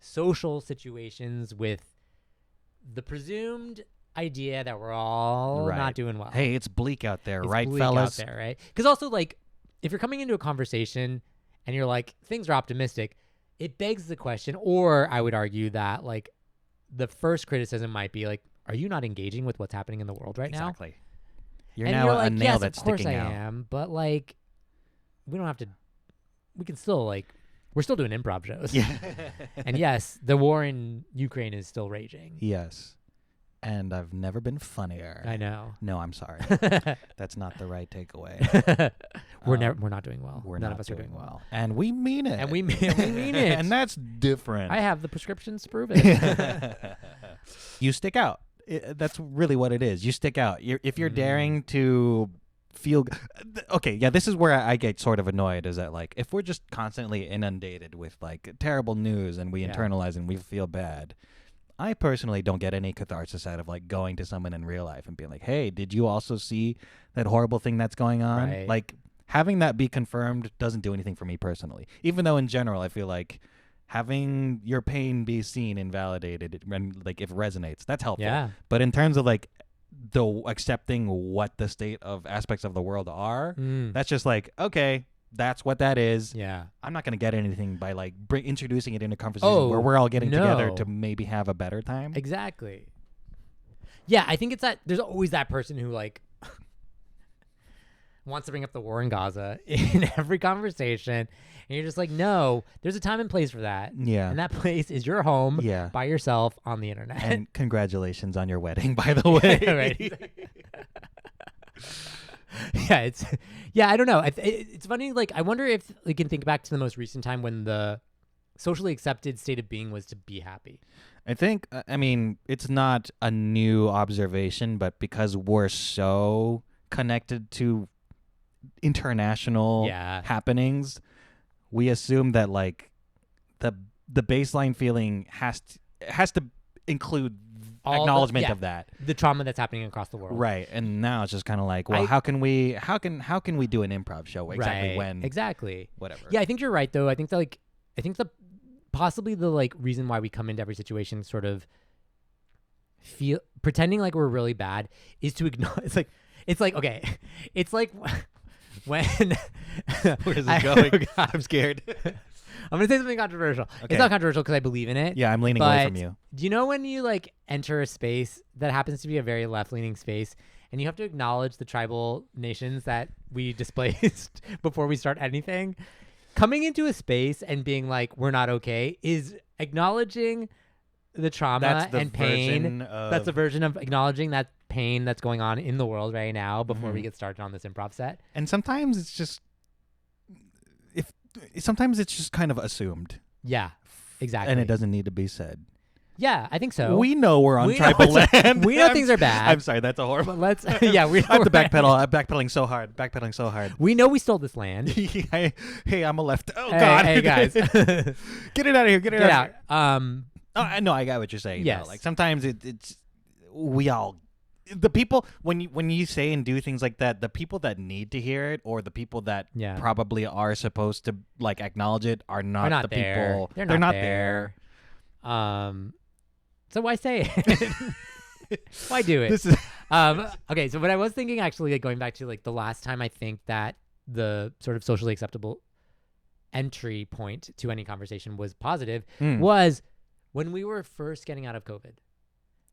social situations with the presumed idea that we're all not doing well.
Hey, it's bleak out there,
it's
right,
bleak
fellas?
Out there, right? Because also, like, if you're coming into a conversation and you're like, things are optimistic, it begs the question, or I would argue that, like, the first criticism might be like, are you not engaging with what's happening in the world right now?
Exactly. You're now a nail
yes,
that's sticking out.
Of course I am, but, like, we don't have to, we can still, like, we're still doing improv shows.
Yeah.
And yes, the war in Ukraine is still raging.
Yes. And I've never been funnier.
I know.
No, I'm sorry. That's not the right takeaway.
We're not doing well.
None of us are doing well. And we mean it.
And we mean it.
And that's different.
I have the prescriptions to prove it.
You stick out. That's really what it is. You stick out. If you're daring to feel okay, yeah, this is where I get sort of annoyed, is that, like, if we're just constantly inundated with, like, terrible news and we internalize and we feel bad, I personally don't get any catharsis out of, like, going to someone in real life and being like, hey, did you also see that horrible thing that's going on?
Right.
Like, having that be confirmed doesn't do anything for me personally, even though in general I feel like having your pain be seen and validated, and, like, if it resonates, that's helpful.
Yeah.
But in terms of, like, the accepting what the state of aspects of the world are, that's just like, okay, that's what that is.
Yeah.
I'm not going to get anything by, like, introducing it in a conversation where we're all getting together to maybe have a better time.
Exactly. Yeah, I think it's that there's always that person who, like, wants to bring up the war in Gaza in every conversation. And you're just like, no, there's a time and place for that.
Yeah.
And that place is your home by yourself on the internet.
And congratulations on your wedding, by the way.
Right. I don't know. It's funny. Like, I wonder if we can think back to the most recent time when the socially accepted state of being was to be happy.
I think, I mean, it's not a new observation, but because we're so connected to international happenings, we assume that, like, the baseline feeling has to include acknowledgement of that,
the trauma that's happening across the world,
right? And now it's just kind of like, well, how can we do an improv show exactly when whatever?
Yeah, I think you're right though. I think the possibly the, like, reason why we come into every situation sort of feel pretending like we're really bad is to ignore. It's like okay, it's like when
where's this going? I'm scared.
I'm going to say something controversial. Okay. It's not controversial because I believe in it.
Yeah, I'm leaning away from you.
Do you know when you, like, enter a space that happens to be a very left-leaning space and you have to acknowledge the tribal nations that we displaced before we start anything? Coming into a space and being like, we're not okay, is acknowledging the trauma and pain. That's a version of acknowledging that pain that's going on in the world right now before we get started on this improv set.
And sometimes it's just kind of assumed.
Yeah, exactly.
And it doesn't need to be said.
Yeah, I think so.
We know we're on tribal land.
We know things are bad.
I'm sorry, that's a horrible.
Let's. Yeah, we.
I have to backpedal. I'm backpedaling so hard.
We know we stole this land.
Hey, I'm a left. Oh God.
Hey guys,
get it out of here. Get it out.
Oh,
no, I got what you're saying.
Yes.
Like sometimes it's we all. The people when you say and do things like that, the people that need to hear it, or the people that probably are supposed to, like, acknowledge it, are not the
there.
people.
They're not there. So why say it? Why do it? Okay. So what I was thinking, actually, like, going back to, like, the last time I think that the sort of socially acceptable entry point to any conversation was positive was when we were first getting out of COVID.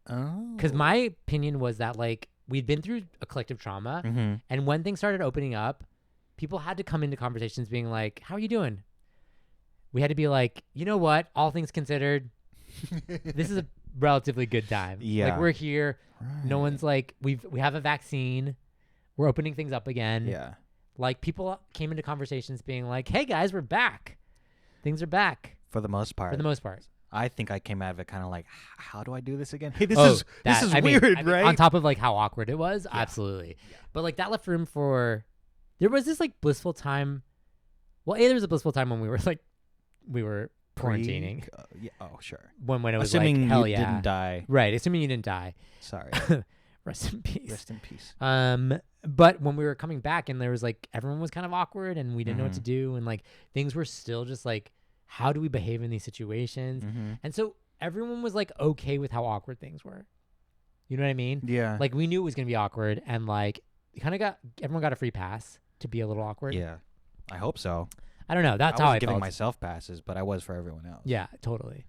Oh.
Because my opinion was that, like, we'd been through a collective trauma, and when things started opening up, people had to come into conversations being like, how are you doing? We had to be like, you know what? All things considered, this is a relatively good time.
Yeah.
Like, we're here.
Right.
No one's like, we have a vaccine. We're opening things up again.
Yeah.
Like, people came into conversations being like, hey, guys, we're back. Things are back.
For the most part. I think I came out of it kind of like, how do I do this again? Hey, this is weird, right?
On top of, like, how awkward it was, absolutely. Yeah. But, like, that left room for, there was this, like, blissful time. Well, there was a blissful time when we were quarantining.
Oh, sure.
When it was
assuming
like, hell
you didn't die.
Right, assuming you didn't die.
Sorry.
Rest in peace.
Rest in peace.
But when we were coming back and there was, like, everyone was kind of awkward and we didn't know what to do, and, like, things were still just, like, how do we behave in these situations? And so everyone was like okay with how awkward things were. You know what I mean?
Yeah.
Like we knew it was gonna be awkward, and like everyone got a free pass to be a little awkward.
Yeah, I hope so.
I don't know. That's how I
was giving
felt.
myself passes, but I was for everyone else.
Yeah, totally.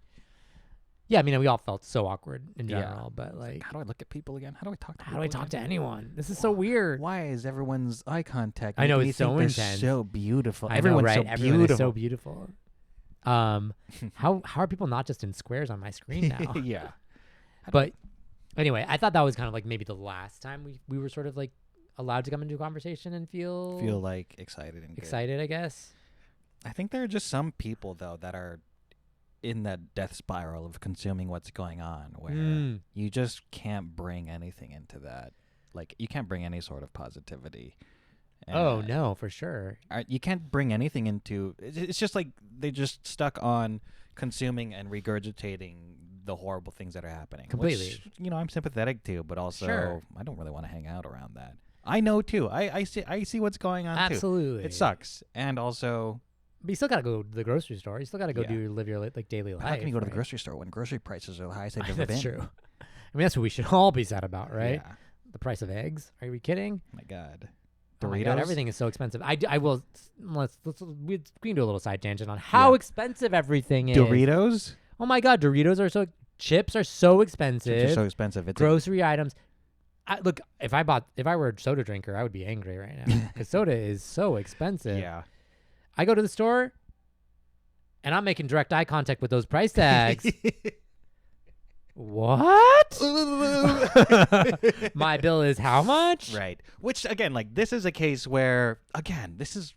Yeah, I mean, we all felt so awkward in general, but like,
how do I look at people again? How do I talk to people?
How do I talk to anyone? This is so weird.
Why is everyone's eye contact?
I know, it's so intense.
So beautiful.
Everyone's right? Everyone is so beautiful. How are people not just in squares on my screen now?
Yeah.
But anyway, I thought that was kind of like maybe the last time we were sort of like allowed to come into a conversation and feel
like excited and
excited, I guess.
I think there are just some people though that are in that death spiral of consuming what's going on, where you just can't bring anything into that. Like you can't bring any sort of positivity.
Oh no, for sure.
You can't bring anything into. It's just like they're just stuck on consuming and regurgitating the horrible things that are happening.
Completely.
Which, I'm sympathetic to, but also I don't really want to hang out around that. I know too. I see what's going on.
Absolutely.
Too. It sucks, and also.
But you still gotta go to the grocery store. You still gotta go live your like daily life.
How can you go to the grocery store when grocery prices are the highest they've ever been?
That's true. I mean, that's what we should all be sad about, right?
Yeah.
The price of eggs. Are we kidding?
Oh my God.
Doritos. Oh my God, everything is so expensive. I will. We can do a little side tangent on how expensive everything is.
Doritos.
Oh my God, Doritos are so. Chips are so expensive.
Chips are so expensive. It's
grocery items. Look, if I were a soda drinker, I would be angry right now because soda is so expensive.
Yeah.
I go to the store, and I'm making direct eye contact with those price tags. What? My bill is how much?
Right. Which, again, like, this is a case where, again, this is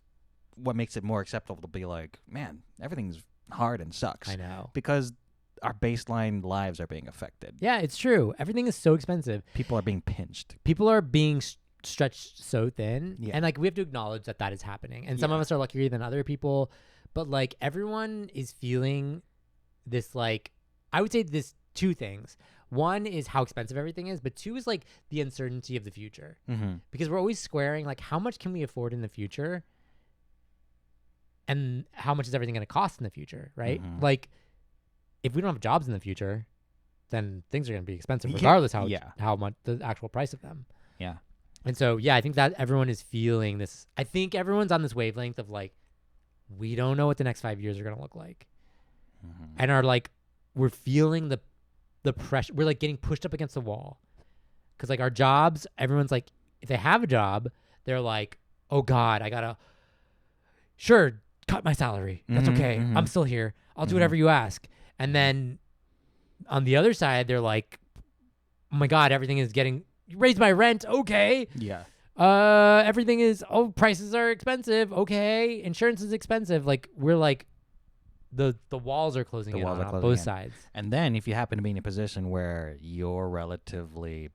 what makes it more acceptable to be like, man, everything's hard and sucks.
I know.
Because our baseline lives are being affected.
Yeah, it's true. Everything is so expensive.
People are being pinched.
People are being stretched so thin.
Yeah.
And, like, we have to acknowledge that is happening. And some of us are luckier than other people. But, like, everyone is feeling this, like, I would say this two things. One is how expensive everything is, but two is like the uncertainty of the future. Because we're always squaring like how much can we afford in the future and how much is everything going to cost in the future, right? Like if we don't have jobs in the future, then things are going to be expensive regardless how much the actual price of them.
Yeah.
And so, yeah, I think that everyone is feeling this. I think everyone's on this wavelength of like, we don't know what the next 5 years are going to look like. And are like, we're feeling the pressure. We're like getting pushed up against the wall because like our jobs, everyone's like, if they have a job, they're like, oh God, I gotta cut my salary. That's okay. I'm still here. I'll do whatever you ask. And then on the other side, they're like, oh my God, everything is getting raise my rent. Okay.
Yeah.
Everything is, prices are expensive. Okay. Insurance is expensive. Like we're like, the walls are closing in on both sides.
And then if you happen to be in a position where you're relatively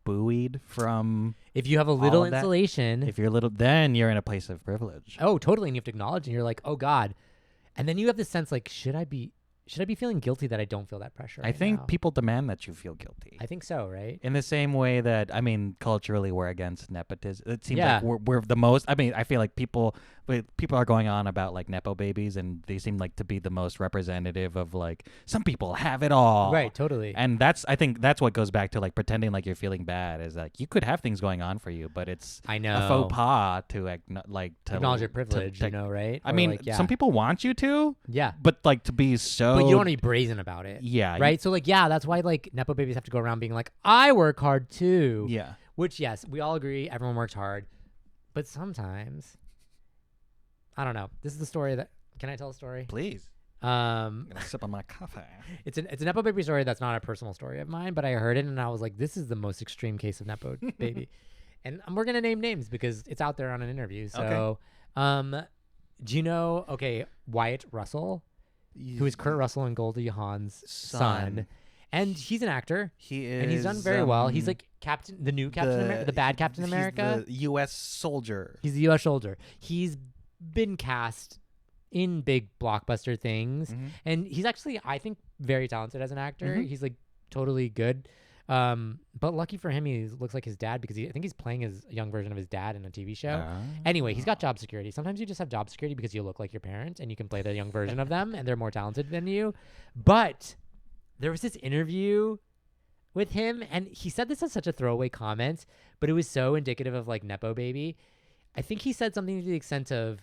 buoyed from
if you have a little insulation,
then you're in a place of privilege.
Oh, totally. And you have to acknowledge and you're like, oh God. And then you have this sense like, should I be feeling guilty that I don't feel that pressure?
I think people demand that you feel guilty.
I think so, right?
In the same way that, I mean, culturally we're against nepotism. It seems like we're the most, I mean, I feel like people are going on about like Nepo-Babies and they seem like to be the most representative of like, some people have it all.
Right, totally.
And I think that's what goes back to like pretending like you're feeling bad is like, you could have things going on for you, but it's a faux pas to
acknowledge your privilege, right?
I mean, some people want you to.
Yeah.
But like to be so.
But you don't want to be brazen about it.
Yeah.
Right? So like, yeah, that's why like Nepo-Babies have to go around being like, I work hard too.
Yeah.
Which, yes, we all agree. Everyone works hard. But sometimes, I don't know. This is the story can I tell a story?
Please. I'm going to sip on my coffee.
It's a Nepo-Baby story that's not a personal story of mine, but I heard it and I was like, this is the most extreme case of Nepo-Baby. And we're going to name names because it's out there on an interview. So, do you know, Wyatt Russell, who is Kurt Russell and Goldie Hawn's son. And he's an actor. He is. And he's done very well. He's like the new Captain America, the bad Captain America.
He's the U.S. soldier.
He's the U.S. soldier. He's been cast in big blockbuster things. And he's actually, I think, very talented as an actor. He's like totally good. But lucky for him, he looks like his dad because I think he's playing his young version of his dad in a TV show. Anyway, he's got job security. Sometimes you just have job security because you look like your parent and you can play the young version of them and they're more talented than you. But there was this interview with him and he said this as such a throwaway comment, but it was so indicative of like Nepo baby. I think he said something to the extent of,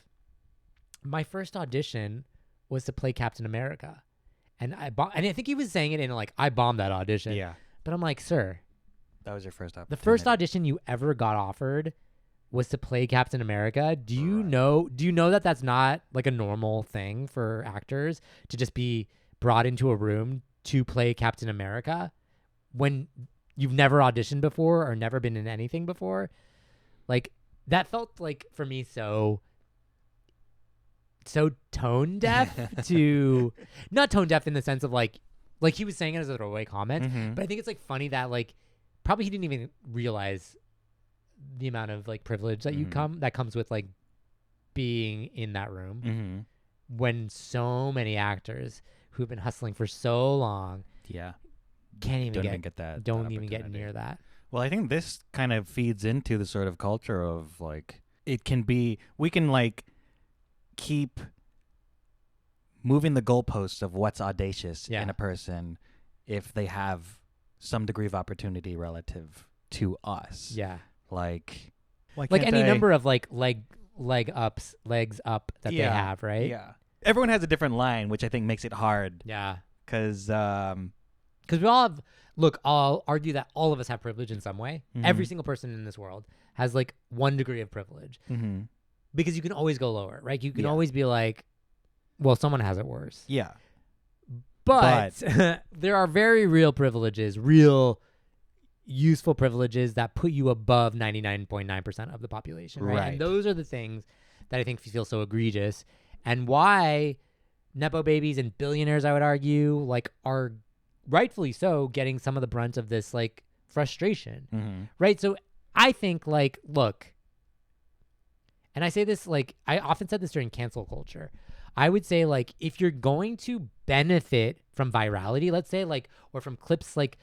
my first audition was to play Captain America. And and I think he was saying it in like, I bombed that audition.
Yeah.
But I'm like, sir,
that was your first opportunity.
The first audition you ever got offered was to play Captain America. Do you know that that's not like a normal thing for actors to just be brought into a room to play Captain America when you've never auditioned before or never been in anything before? Like, that felt like for me so tone deaf to not tone deaf in the sense of like he was saying it as a throwaway comment, but I think it's like funny that like probably he didn't even realize the amount of like privilege that that comes with like being in that room when so many actors who've been hustling for so long can't even don't even get near that.
Well, I think this kind of feeds into the sort of culture of like, we can like keep moving the goalposts of what's audacious in a person if they have some degree of opportunity relative to us.
Yeah.
Like
any number of like legs up that they have, right?
Yeah. Everyone has a different line, which I think makes it hard.
Yeah.
Because
we all have, I'll argue that all of us have privilege in some way. Every single person in this world has like one degree of privilege. Because you can always go lower, right? You can always be like, well, someone has it worse.
Yeah.
But there are very real privileges, real useful privileges that put you above 99.9% of the population, right? And those are the things that I think feel so egregious and why Nepo babies and billionaires, I would argue, like are rightfully so getting some of the brunt of this like frustration, right? So I think like, look, and I say this like, I often said this during cancel culture. I would say like, if you're going to benefit from virality, let's say like, or from clips like,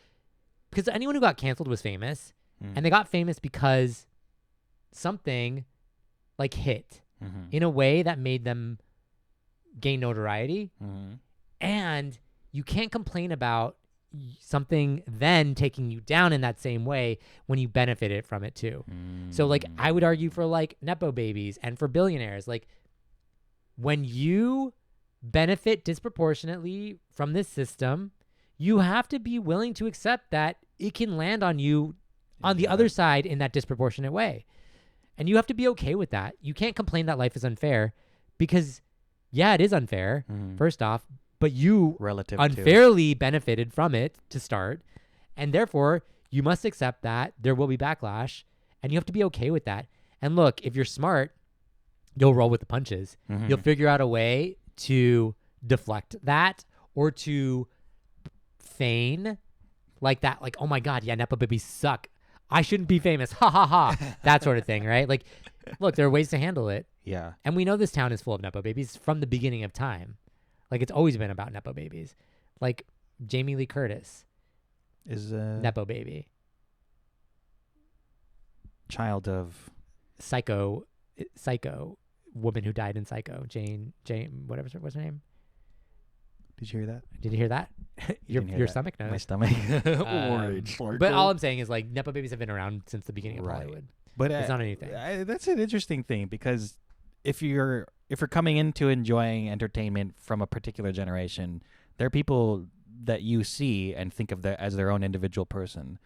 because anyone who got canceled was famous and they got famous because something like hit in a way that made them gain notoriety. And you can't complain about something then taking you down in that same way when you benefited from it too. So like, I would argue for like Nepo babies and for billionaires, like when you benefit disproportionately from this system, you have to be willing to accept that it can land on you on the other side in that disproportionate way. And you have to be okay with that. You can't complain that life is unfair because it is unfair, first off, but you unfairly benefited from it to start. And therefore, you must accept that there will be backlash and you have to be okay with that. And look, if you're smart, you'll roll with the punches. You'll figure out a way to deflect that or to feign like that. Like, oh my God, Nepo-Babies suck. I shouldn't be famous. Ha ha ha. That sort of thing, right? Like, look, there are ways to handle it.
Yeah. And
we know this town is full of Nepo-Babies from the beginning of time. Like, it's always been about Nepo-Babies. Like, Jamie Lee Curtis
is
Nepo-Baby.
Child of
Psycho woman who died in Psycho. Jane, whatever was her name.
Did you hear that?
Did you hear that? Your stomach knows.
My stomach.
But all I'm saying is like Nepo-Babies have been around since the beginning of Hollywood. But it's not anything.
That's an interesting thing because if you're coming into enjoying entertainment from a particular generation, there are people that you see and think of as their own individual person,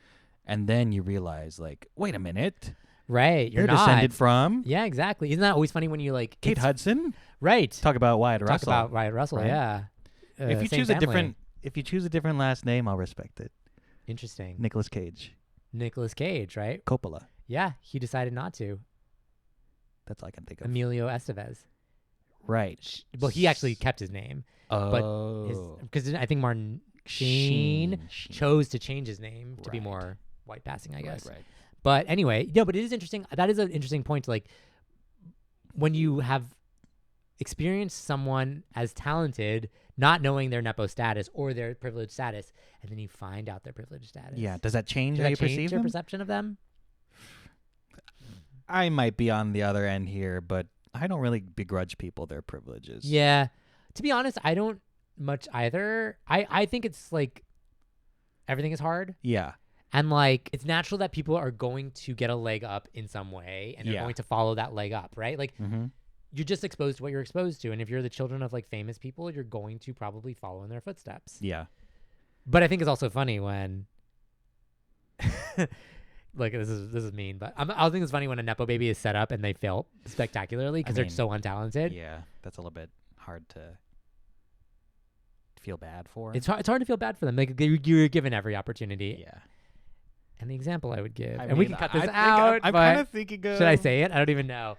and then you realize like, wait a minute.
Right,
you're descended from.
Yeah, exactly. Isn't that always funny when you like
Kate Hudson?
Right.
Talk about Wyatt Russell.
Talk about Wyatt Russell. Right? Yeah.
If you choose a different last name, I'll respect it.
Interesting.
Nicolas Cage,
right?
Coppola.
Yeah, he decided not to.
That's all I can think of.
Emilio Estevez.
Right.
Well, he actually kept his name.
Oh.
Because I think Martin Sheen chose to change his name to be more white passing, I guess.
Right.
But anyway, but it is interesting. That is an interesting point. Like, when you have experienced someone as talented not knowing their Nepo status or their privileged status, and then you find out their privileged status.
Yeah. Does that change how you perceive
your
them?
perception of them?
I might be on the other end here, but I don't really begrudge people their privileges.
Yeah. To be honest, I don't much either. I think it's like everything is hard.
Yeah.
And like it's natural that people are going to get a leg up in some way and they're going to follow that leg up, right? Like you're just exposed to what you're exposed to. And if you're the children of like famous people, you're going to probably follow in their footsteps.
Yeah.
But I think it's also funny when like this is mean, but I think it's funny when a Nepo baby is set up and they fail spectacularly because they're so untalented.
Yeah, that's a little bit hard to feel bad for.
It's hard to feel bad for them. Like you're given every opportunity.
Yeah.
And the example I would give,
and
we can cut this out.
I'm kind of thinking of...
Should I say it? I don't even know.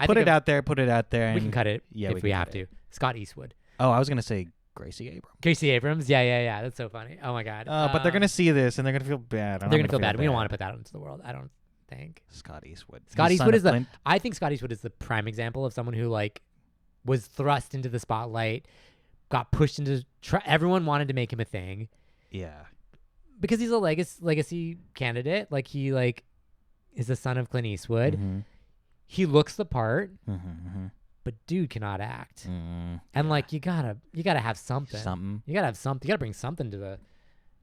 Put it out there.
We can cut it if we have to. Scott Eastwood.
Oh, I was going to say Gracie Abrams.
Yeah. That's so funny. Oh my God.
But they're going to see this and they're going to feel bad.
They're going to feel bad. We don't want to put that out into the world, I don't think.
Scott Eastwood.
I think Scott Eastwood is the prime example of someone who like was thrust into the spotlight, got pushed into... everyone wanted to make him a thing.
Yeah.
Because he's a legacy candidate. Like he like is the son of Clint Eastwood.
Mm-hmm.
He looks the part,
but
dude cannot act. And like you gotta have something. You gotta have something. You gotta bring something to the...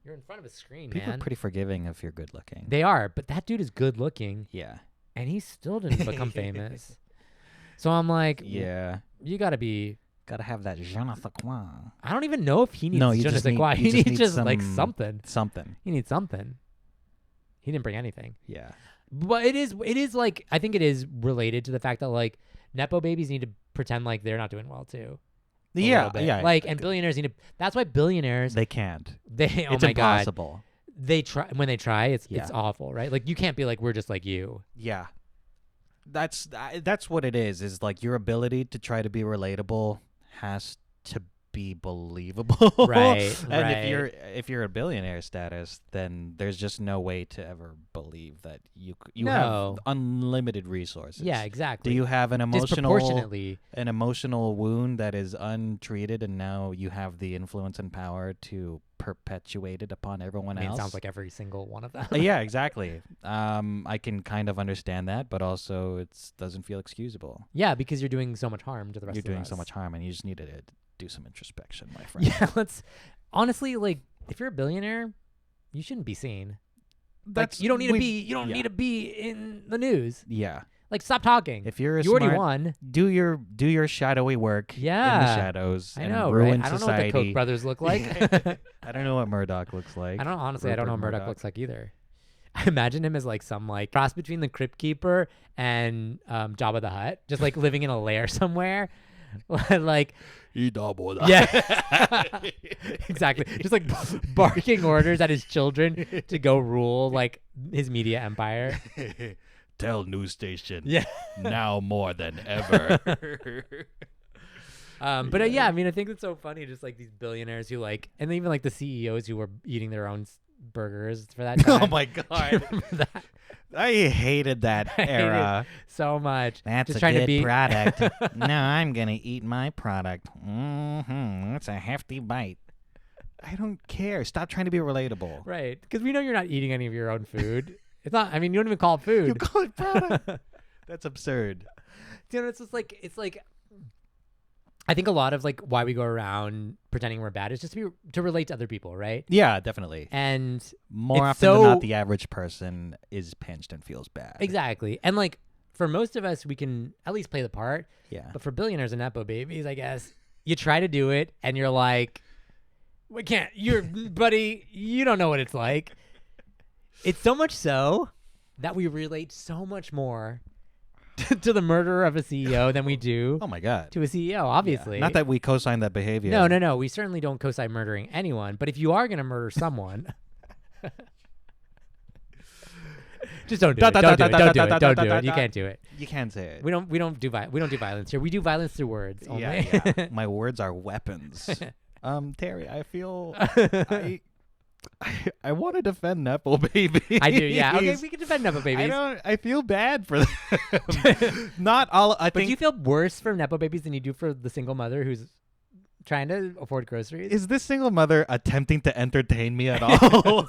You're in front of a screen,
People
man.
are pretty forgiving if you're good looking.
They are, but that dude is good looking.
Yeah.
And he still didn't become famous. So I'm like,
yeah,
you gotta
have that je ne sais quoi.
I don't even know if he needs je ne sais quoi. He needs just like something. He needs something. He didn't bring anything.
Yeah.
But it is like, I think it is related to the fact that like Nepo babies need to pretend like they're not doing well too.
Yeah.
Like, and billionaires need to, that's why billionaires.
They can't.
It's
impossible.
God. When they try, it's awful, right? Like you can't be like, we're just like you.
Yeah. That's what it is like your ability to try to be relatable has to be believable.
Right.
And if you're a billionaire status, then there's just no way to ever believe that you have unlimited resources.
Yeah, exactly.
Do you have an
disproportionately
emotional wound that is untreated and now you have the influence and power to perpetuate it upon everyone else?
It sounds like every single one of them.
Yeah, exactly. I can kind of understand that, but also it doesn't feel excusable.
Yeah, because you're doing so much harm to the rest of us.
You're doing so much harm, and you just need to do some introspection, my friend.
Yeah, honestly, like, if you're a billionaire, you shouldn't be seen. You don't need to be in the news.
Yeah.
Like, stop talking.
If you're
you already won.
Do your shadowy work in the shadows.
I know,
ruin
right? I don't
society.
know what the Koch brothers look like.
I don't know what Murdoch looks like.
I don't know what Murdoch looks like either. I imagine him as like some like cross between the Crypt Keeper and Jabba the Hutt, just like living in a lair somewhere. Like yeah. Exactly. Just like barking orders at his children to go rule like his media empire.
Tell news station.
Yeah.
Now more than ever.
But yeah, I mean, I think it's so funny. Just like these billionaires who like, and even like the CEOs who were eating their own burgers for that time.
Oh my God.
That?
I hated that era
so much.
That's just a good product. Now I'm going to eat my product. That's a hefty bite. I don't care. Stop trying to be relatable.
Right. Because we know you're not eating any of your own food. It's not, I mean, you don't even call it food.
You call it product. That's absurd.
You know, it's like, I think a lot of like why we go around pretending we're bad is just to relate to other people, right?
Yeah, definitely.
And
more often than not, the average person is pinched and feels bad.
Exactly. And like for most of us, we can at least play the part.
Yeah.
But for billionaires and Nepo-Babies, I guess you try to do it and you're like, we can't. Buddy, you don't know what it's like. It's so much so that we relate so much more to the murderer of a CEO than we do
oh my God.
To a CEO, obviously.
Yeah. Not that we co-sign that behavior.
No. We certainly don't co-sign murdering anyone. But if you are going to murder someone, just don't do it. Don't do it. You can't do it.
You can't say it.
We don't do violence here. We do violence through words only.
Yeah. My words are weapons. Terry, I feel I want to defend Nepo-Babies.
I do, yeah. Okay, we can defend Nepo-Babies.
I feel bad for them. Not all. But
do you feel worse for Nepo-Babies than you do for the single mother whose trying to afford groceries.
Is this single mother attempting to entertain me at all?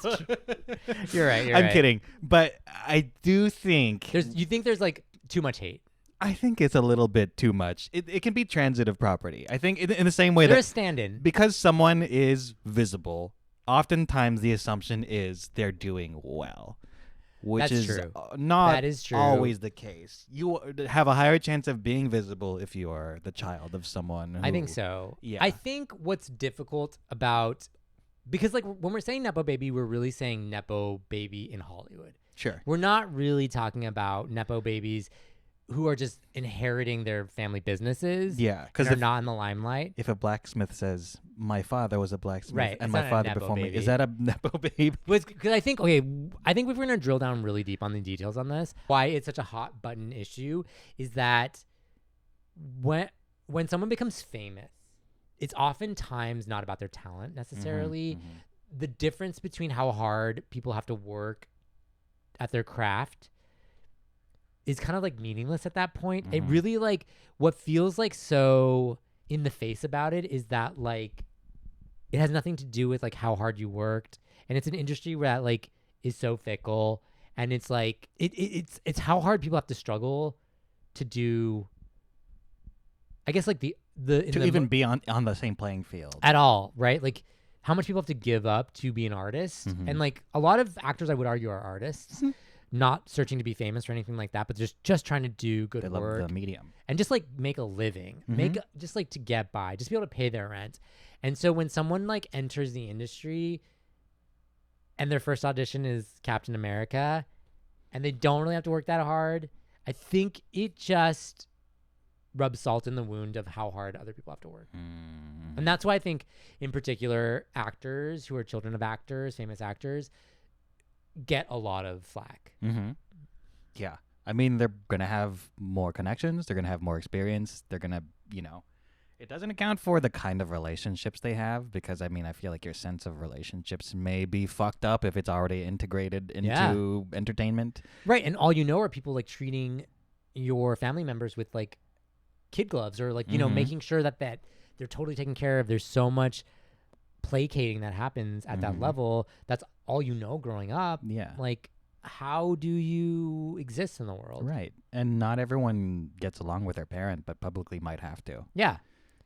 You're right.
I'm kidding. But I do think...
You think there's like too much hate?
I think it's a little bit too much. It can be transitive property. I think in the same way
They're
that...
a stand-in.
Because someone is visible, oftentimes the assumption is they're doing well. Which is
true.
Not
that is true.
Always the case. You have a higher chance of being visible if you are the child of someone.
I think so.
Yeah.
I think what's difficult about, because like when we're saying Nepo baby, we're really saying Nepo baby in Hollywood.
Sure.
We're not really talking about Nepo babies who are just inheriting their family businesses.
Yeah,
because they're not in the limelight.
If a blacksmith says, "My father was a blacksmith,
right,
and my father before me," is that a Nepo baby?
Because I think if we're gonna drill down really deep on the details on this, why it's such a hot button issue is that when someone becomes famous, it's oftentimes not about their talent necessarily. Mm-hmm. The difference between how hard people have to work at their craft is kind of like meaningless at that point. Mm-hmm. It really like what feels like so in the face about it is that like it has nothing to do with like how hard you worked, and it's an industry where that like is so fickle, and it's like it's how hard people have to struggle to do, I guess, like to
even be on the same playing field
at all, right? Like how much people have to give up to be an artist. Mm-hmm. And like a lot of actors I would argue are artists. Mm-hmm. Not searching to be famous or anything like that, but just trying to do good work.
Love the medium.
And just like make a living, mm-hmm. Just like to get by, just be able to pay their rent. And so when someone like enters the industry and their first audition is Captain America and they don't really have to work that hard, I think it just rubs salt in the wound of how hard other people have to work. Mm. And that's why I think in particular actors who are children of actors, famous actors, get a lot of flack.
Mm-hmm. Yeah. I mean, they're going to have more connections. They're going to have more experience. They're going to, it doesn't account for the kind of relationships they have because, I mean, I feel like your sense of relationships may be fucked up if it's already integrated into entertainment.
Right. And all you know are people like treating your family members with like kid gloves or like, mm-hmm. Making sure that they're totally taken care of. There's so much placating that happens at mm-hmm. that level. That's all you know growing up.
Yeah.
Like, how do you exist in the world?
Right. And not everyone gets along with their parent, but publicly might have to.
Yeah.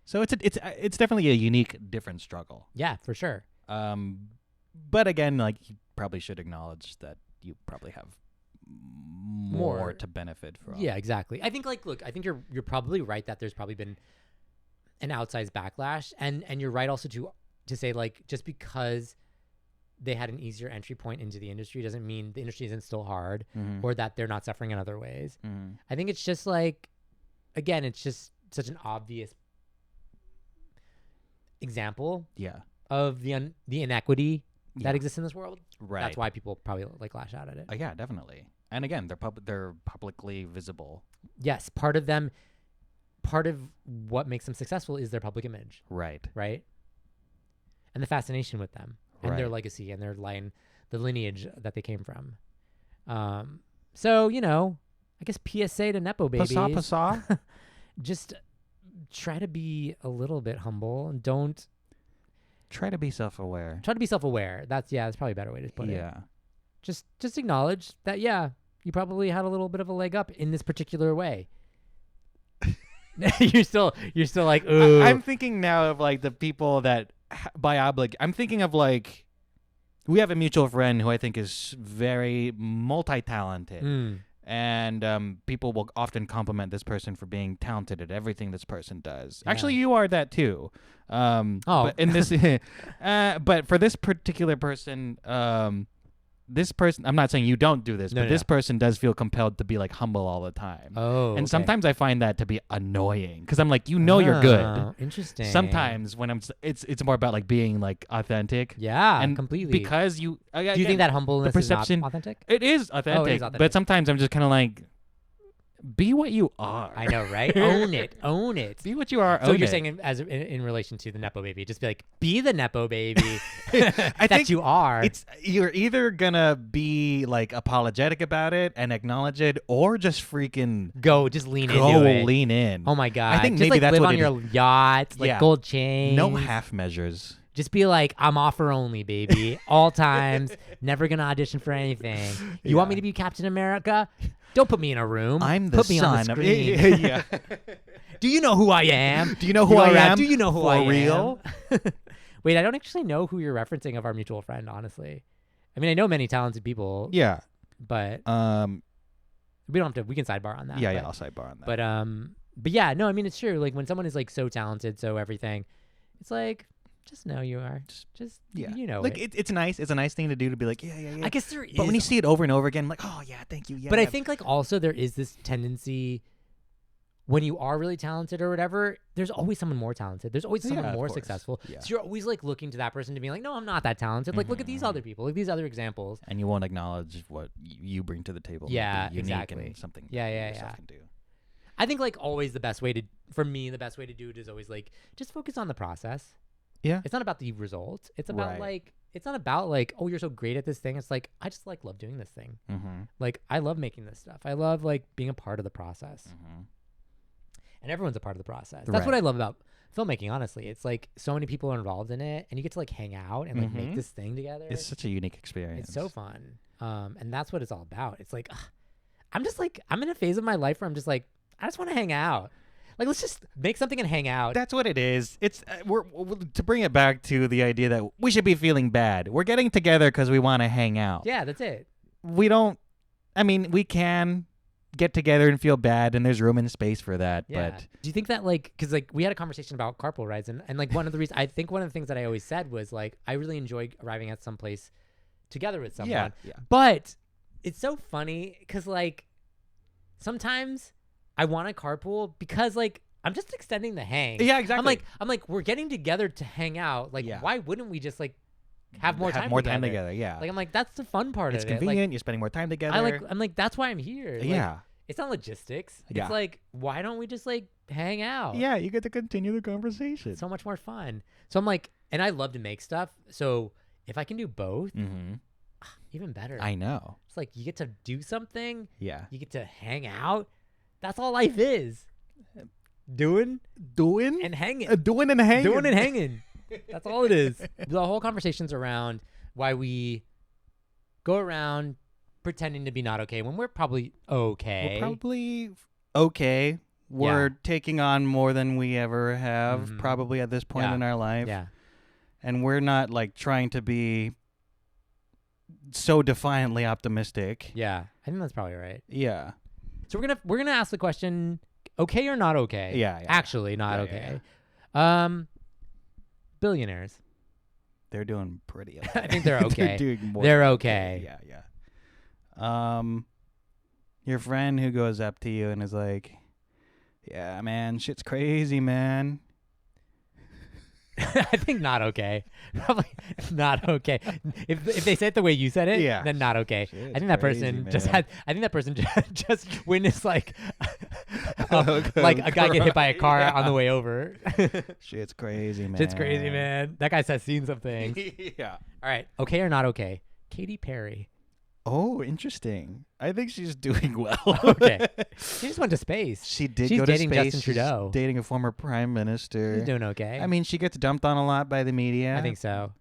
So it's definitely a unique, different struggle.
Yeah, for sure.
But again, like you probably should acknowledge that you probably have more to benefit from.
Yeah, exactly. I think I think you're probably right that there's probably been an outsized backlash, and you're right also to say like just because they had an easier entry point into the industry doesn't mean the industry isn't still hard, mm-hmm. or that they're not suffering in other ways. Mm-hmm. I think it's just like, again, it's just such an obvious example of the inequity that exists in this world.
Right.
That's why people probably like lash out at it.
Yeah, definitely. And again, they're publicly visible.
Yes. Part of what makes them successful is their public image.
Right.
Right. And the fascination with them and their legacy and their the lineage that they came from. So, I guess PSA to Nepo-Babies.
Pasa.
Just try to be a little bit humble and don't
try to be self-aware.
That's probably a better way to put it.
Yeah.
Just acknowledge that, you probably had a little bit of a leg up in this particular way. You're still like, ooh.
I'm thinking now of like the people that I'm thinking of like, we have a mutual friend who I think is very multi-talented. Mm. And people will often compliment this person for being talented at everything this person does. Yeah. Actually, you are that too. But in this, but for this particular person, I'm not saying you don't do this, but this person does feel compelled to be like humble all the time.
Oh,
and sometimes I find that to be annoying because I'm like, you're good.
Interesting.
Sometimes when it's more about like being like authentic.
Yeah,
and
completely.
Because do you
think that humbleness
is not
authentic?
It is authentic.
Oh, it is authentic.
But sometimes I'm just kind of like, Be what you are.
I know, right? Own it. Own it.
Be what you are.
So
own
you're
it.
saying in relation to the Nepo baby, just be like, be the Nepo baby I think you are.
You're either gonna be like apologetic about it and acknowledge it, or just freaking
just lean into it.
Lean in.
Oh my God.
I think
just
maybe that's
live
what
on your yacht, like gold chains.
No half measures.
Just be like, I'm offer only, baby. All times. Never gonna audition for anything. You want me to be Captain America? Don't put me in a room.
I'm the
put me
son
on the screen.
yeah.
Do you know who I am?
Do you know who I am?
Do you know who I am?
For real?
Wait, I don't actually know who you're referencing of our mutual friend, honestly. I mean, I know many talented people.
Yeah.
But we don't have to. We can sidebar on that.
Yeah, I'll sidebar on
that. But yeah, no, I mean, it's true. Like when someone is like so talented, so everything, it's like, just know you are. Just you know.
Like it's nice. It's a nice thing to do to be like, yeah.
I guess there is.
But when you see it over and over again, like, oh yeah, thank you. Yeah.
But I think like also there is this tendency when you are really talented or whatever, there's always someone more talented. There's always someone more successful. Yeah. So you're always like looking to that person to be like, no, I'm not that talented. Like look at these other people, like these other examples.
And you won't acknowledge what you bring to the table.
Yeah,
unique
exactly.
And something.
Yeah. Can do. I think like always the best way to do it is always like just focus on the process.
Yeah.
It's not about the result. It's about it's not about like, oh, you're so great at this thing. It's like, I just like love doing this thing. Mm-hmm. Like I love making this stuff. I love like being a part of the process. Mm-hmm. And everyone's a part of the process. That's what I love about filmmaking, honestly. It's like so many people are involved in it and you get to like hang out and like make this thing together.
It's such a unique experience.
It's so fun. And that's what it's all about. It's like, I'm just like, I'm in a phase of my life where I'm just like, I just want to hang out. Like, let's just make something and hang out.
That's what it is. It's we're to bring it back to the idea that we should be feeling bad. We're getting together because we want to hang out.
Yeah, that's it.
We can get together and feel bad, and there's room and space for that.
Yeah.
But
do you think that like, because like we had a conversation about carpool rides, and like one of the reasons, I think one of the things that I always said was like, I really enjoy arriving at some place together with someone.
Yeah.
But it's so funny because like sometimes I want to carpool because like I'm just extending the hang.
Yeah, exactly.
I'm like we're getting together to hang out. Like why wouldn't we just like have more time
together? Yeah.
Like I'm like that's the fun part of it.
It's convenient.
Like,
you're spending more time together.
I'm like that's why I'm here. Like,
yeah.
It's not logistics.
Yeah.
It's like why don't we just like hang out?
Yeah, you get to continue the conversation.
It's so much more fun. So I'm like, and I love to make stuff. So if I can do both, even better.
I know.
It's like you get to do something.
Yeah.
You get to hang out. That's all life is. Doing and hanging.
Doing and hanging.
Doing and hanging. That's all it is. The whole conversation's around why we go around pretending to be not okay when we're probably okay.
We're probably okay. We're taking on more than we ever have, probably at this point in our life.
Yeah.
And we're not like trying to be so defiantly optimistic.
Yeah. I think that's probably right.
Yeah.
So we're gonna ask the question, okay or not okay?
Yeah.
Actually, not okay. Yeah. Billionaires.
They're doing pretty okay.
I think they're okay.
They're doing more.
They're okay.
Yeah. Your friend who goes up to you and is like, "Yeah, man, shit's crazy, man."
I think not okay. Probably not okay. If they say it the way you said it, then not okay.
Shit's
I think that person just witnessed like like a guy get hit by a car on the way over.
Shit's crazy, man.
Shit's crazy, man. That guy has seen some things.
Yeah.
All right. Okay or not okay? Katy Perry.
Oh, interesting. I think she's doing well.
Okay. She just went to space.
She did
She's
go to
dating
space.
Justin Trudeau.
She's dating a former prime minister.
She's doing okay.
I mean, she gets dumped on a lot by the media.
I think so.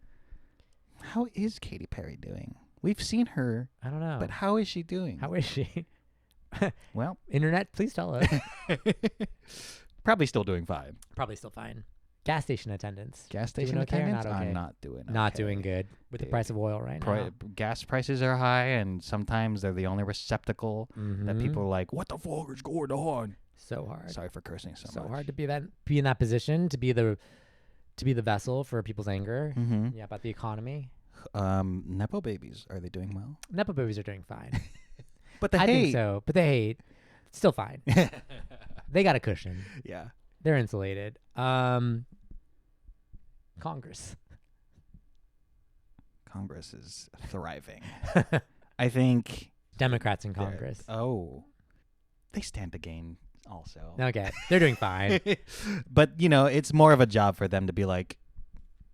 How is Katy Perry doing? We've seen her.
I don't know.
But how is she doing?
How is she?
Well,
internet, please tell us.
Probably still doing fine.
Probably still fine. Gas station attendants.
Gas station attendants? Not okay? I'm not doing okay.
Not doing good with the price of oil right now.
Gas prices are high, and sometimes they're the only receptacle that people are like, what the fuck is going on?
So hard.
Sorry for cursing so much.
So hard to be in that position, to be the vessel for people's anger. Yeah, about the economy.
Nepo-Babies, are they doing well?
Nepo-Babies are doing fine.
But the
I
hate.
think so. But the hate, still fine. They got a cushion.
Yeah.
They're insulated. Congress
is thriving. I think
Democrats in Congress.
Oh. they stand to gain also.
Okay, they're doing fine.
But, it's more of a job for them to be like,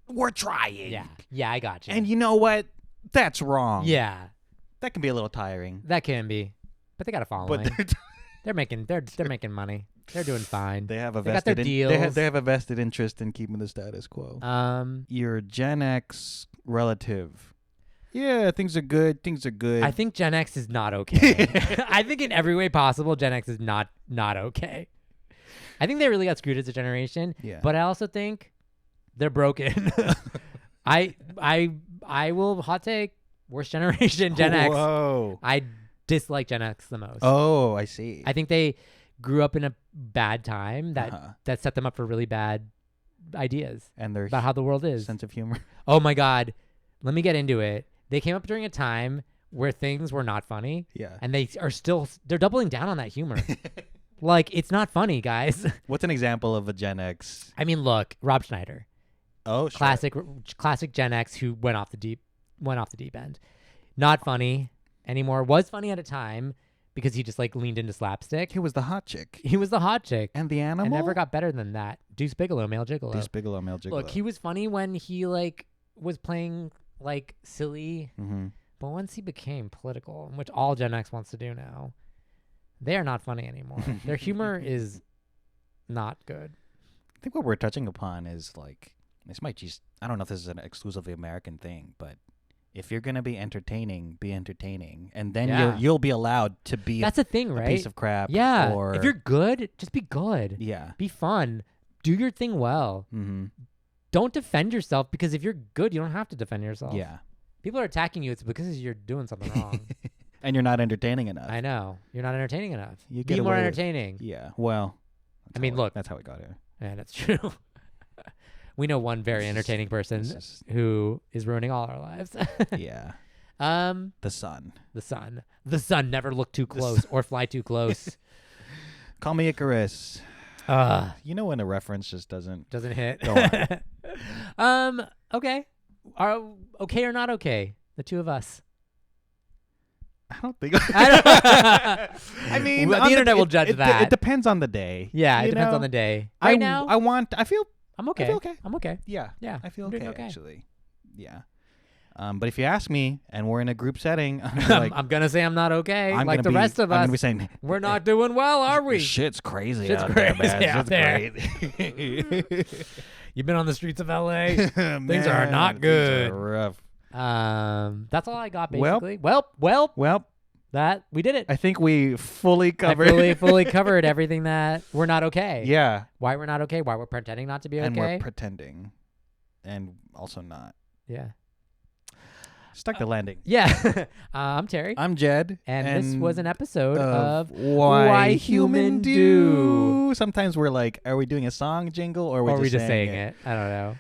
we're trying.
Yeah, I got you.
And you know what? That's wrong.
Yeah.
That can be a little tiring.
That can be. But they got a following. But they're making money. They're doing fine.
They have a
got their deals.
They have a vested interest in keeping the status quo. Your Gen X relative. Yeah, things are good.
I think Gen X is not okay. I think in every way possible, Gen X is not okay. I think they really got screwed as a generation.
Yeah.
But I also think they're broken. I will hot take worst generation, Gen X.
Whoa.
I dislike Gen X the most.
Oh, I see.
I think they grew up in a bad time that set them up for really bad ideas
and their
about how the world is.
Sense of humor.
Oh my God. Let me get into it. They came up during a time where things were not funny.
Yeah.
And they're doubling down on that humor. Like, it's not funny, guys.
What's an example of a Gen X?
I mean, look, Rob Schneider.
Oh, sure.
Classic Gen X who went off the deep end. Not funny anymore. Was funny at a time because he just leaned into slapstick.
He was the hot chick.
And
the animal?
And never got better than that. Deuce Bigalow, male gigolo. Look, he was funny when he was playing silly.
Mm-hmm.
But once he became political, which all Gen X wants to do now, they are not funny anymore. Their humor is not good.
I think what we're touching upon is this might just, I don't know if this is an exclusively American thing, but if you're going to be entertaining, be entertaining. And then you'll be allowed to be
That's the thing, right?
A piece of crap.
Yeah.
Or,
if you're good, just be good.
Yeah.
Be fun. Do your thing well.
Mm-hmm.
Don't defend yourself because if you're good, you don't have to defend yourself.
Yeah.
People are attacking you. It's because you're doing something wrong.
And you're not entertaining enough.
I know. You're not entertaining enough.
You
be more entertaining.
Yeah. Well,
look.
That's how we got here.
Yeah, that's true. We know one very entertaining person who is ruining all our lives.
Yeah. The sun.
The sun never look too close or fly too close.
Call me Icarus. You know when a reference just doesn't
hit.
Go on.
Okay. Are okay or not okay? The two of us.
I don't think.
I mean, the internet will judge that.
It depends on the day.
Yeah, it depends on the day. Right now,
I feel.
I'm okay.
I feel okay.
I'm okay.
Yeah.
Yeah.
I feel okay actually. Yeah. But if you ask me, and we're in a group setting, I'm
gonna say I'm not okay. The rest of us,
I'm gonna be saying
we're not doing well, are we?
Shit's crazy out there, man.
Crazy. You've been on the streets of LA. Things are not good.
Things are rough.
That's all I got basically. Well. That we did it.
I think we fully covered.
Fully covered everything that we're not okay.
Yeah.
Why we're not okay. Why we're pretending not to be okay.
And we're pretending, and also not.
Yeah.
Stuck the landing.
Yeah. I'm Terry.
I'm Jed.
And this was an episode of
Why Human Do. Sometimes we're like, are we doing a song jingle or are we just saying
it? I don't know.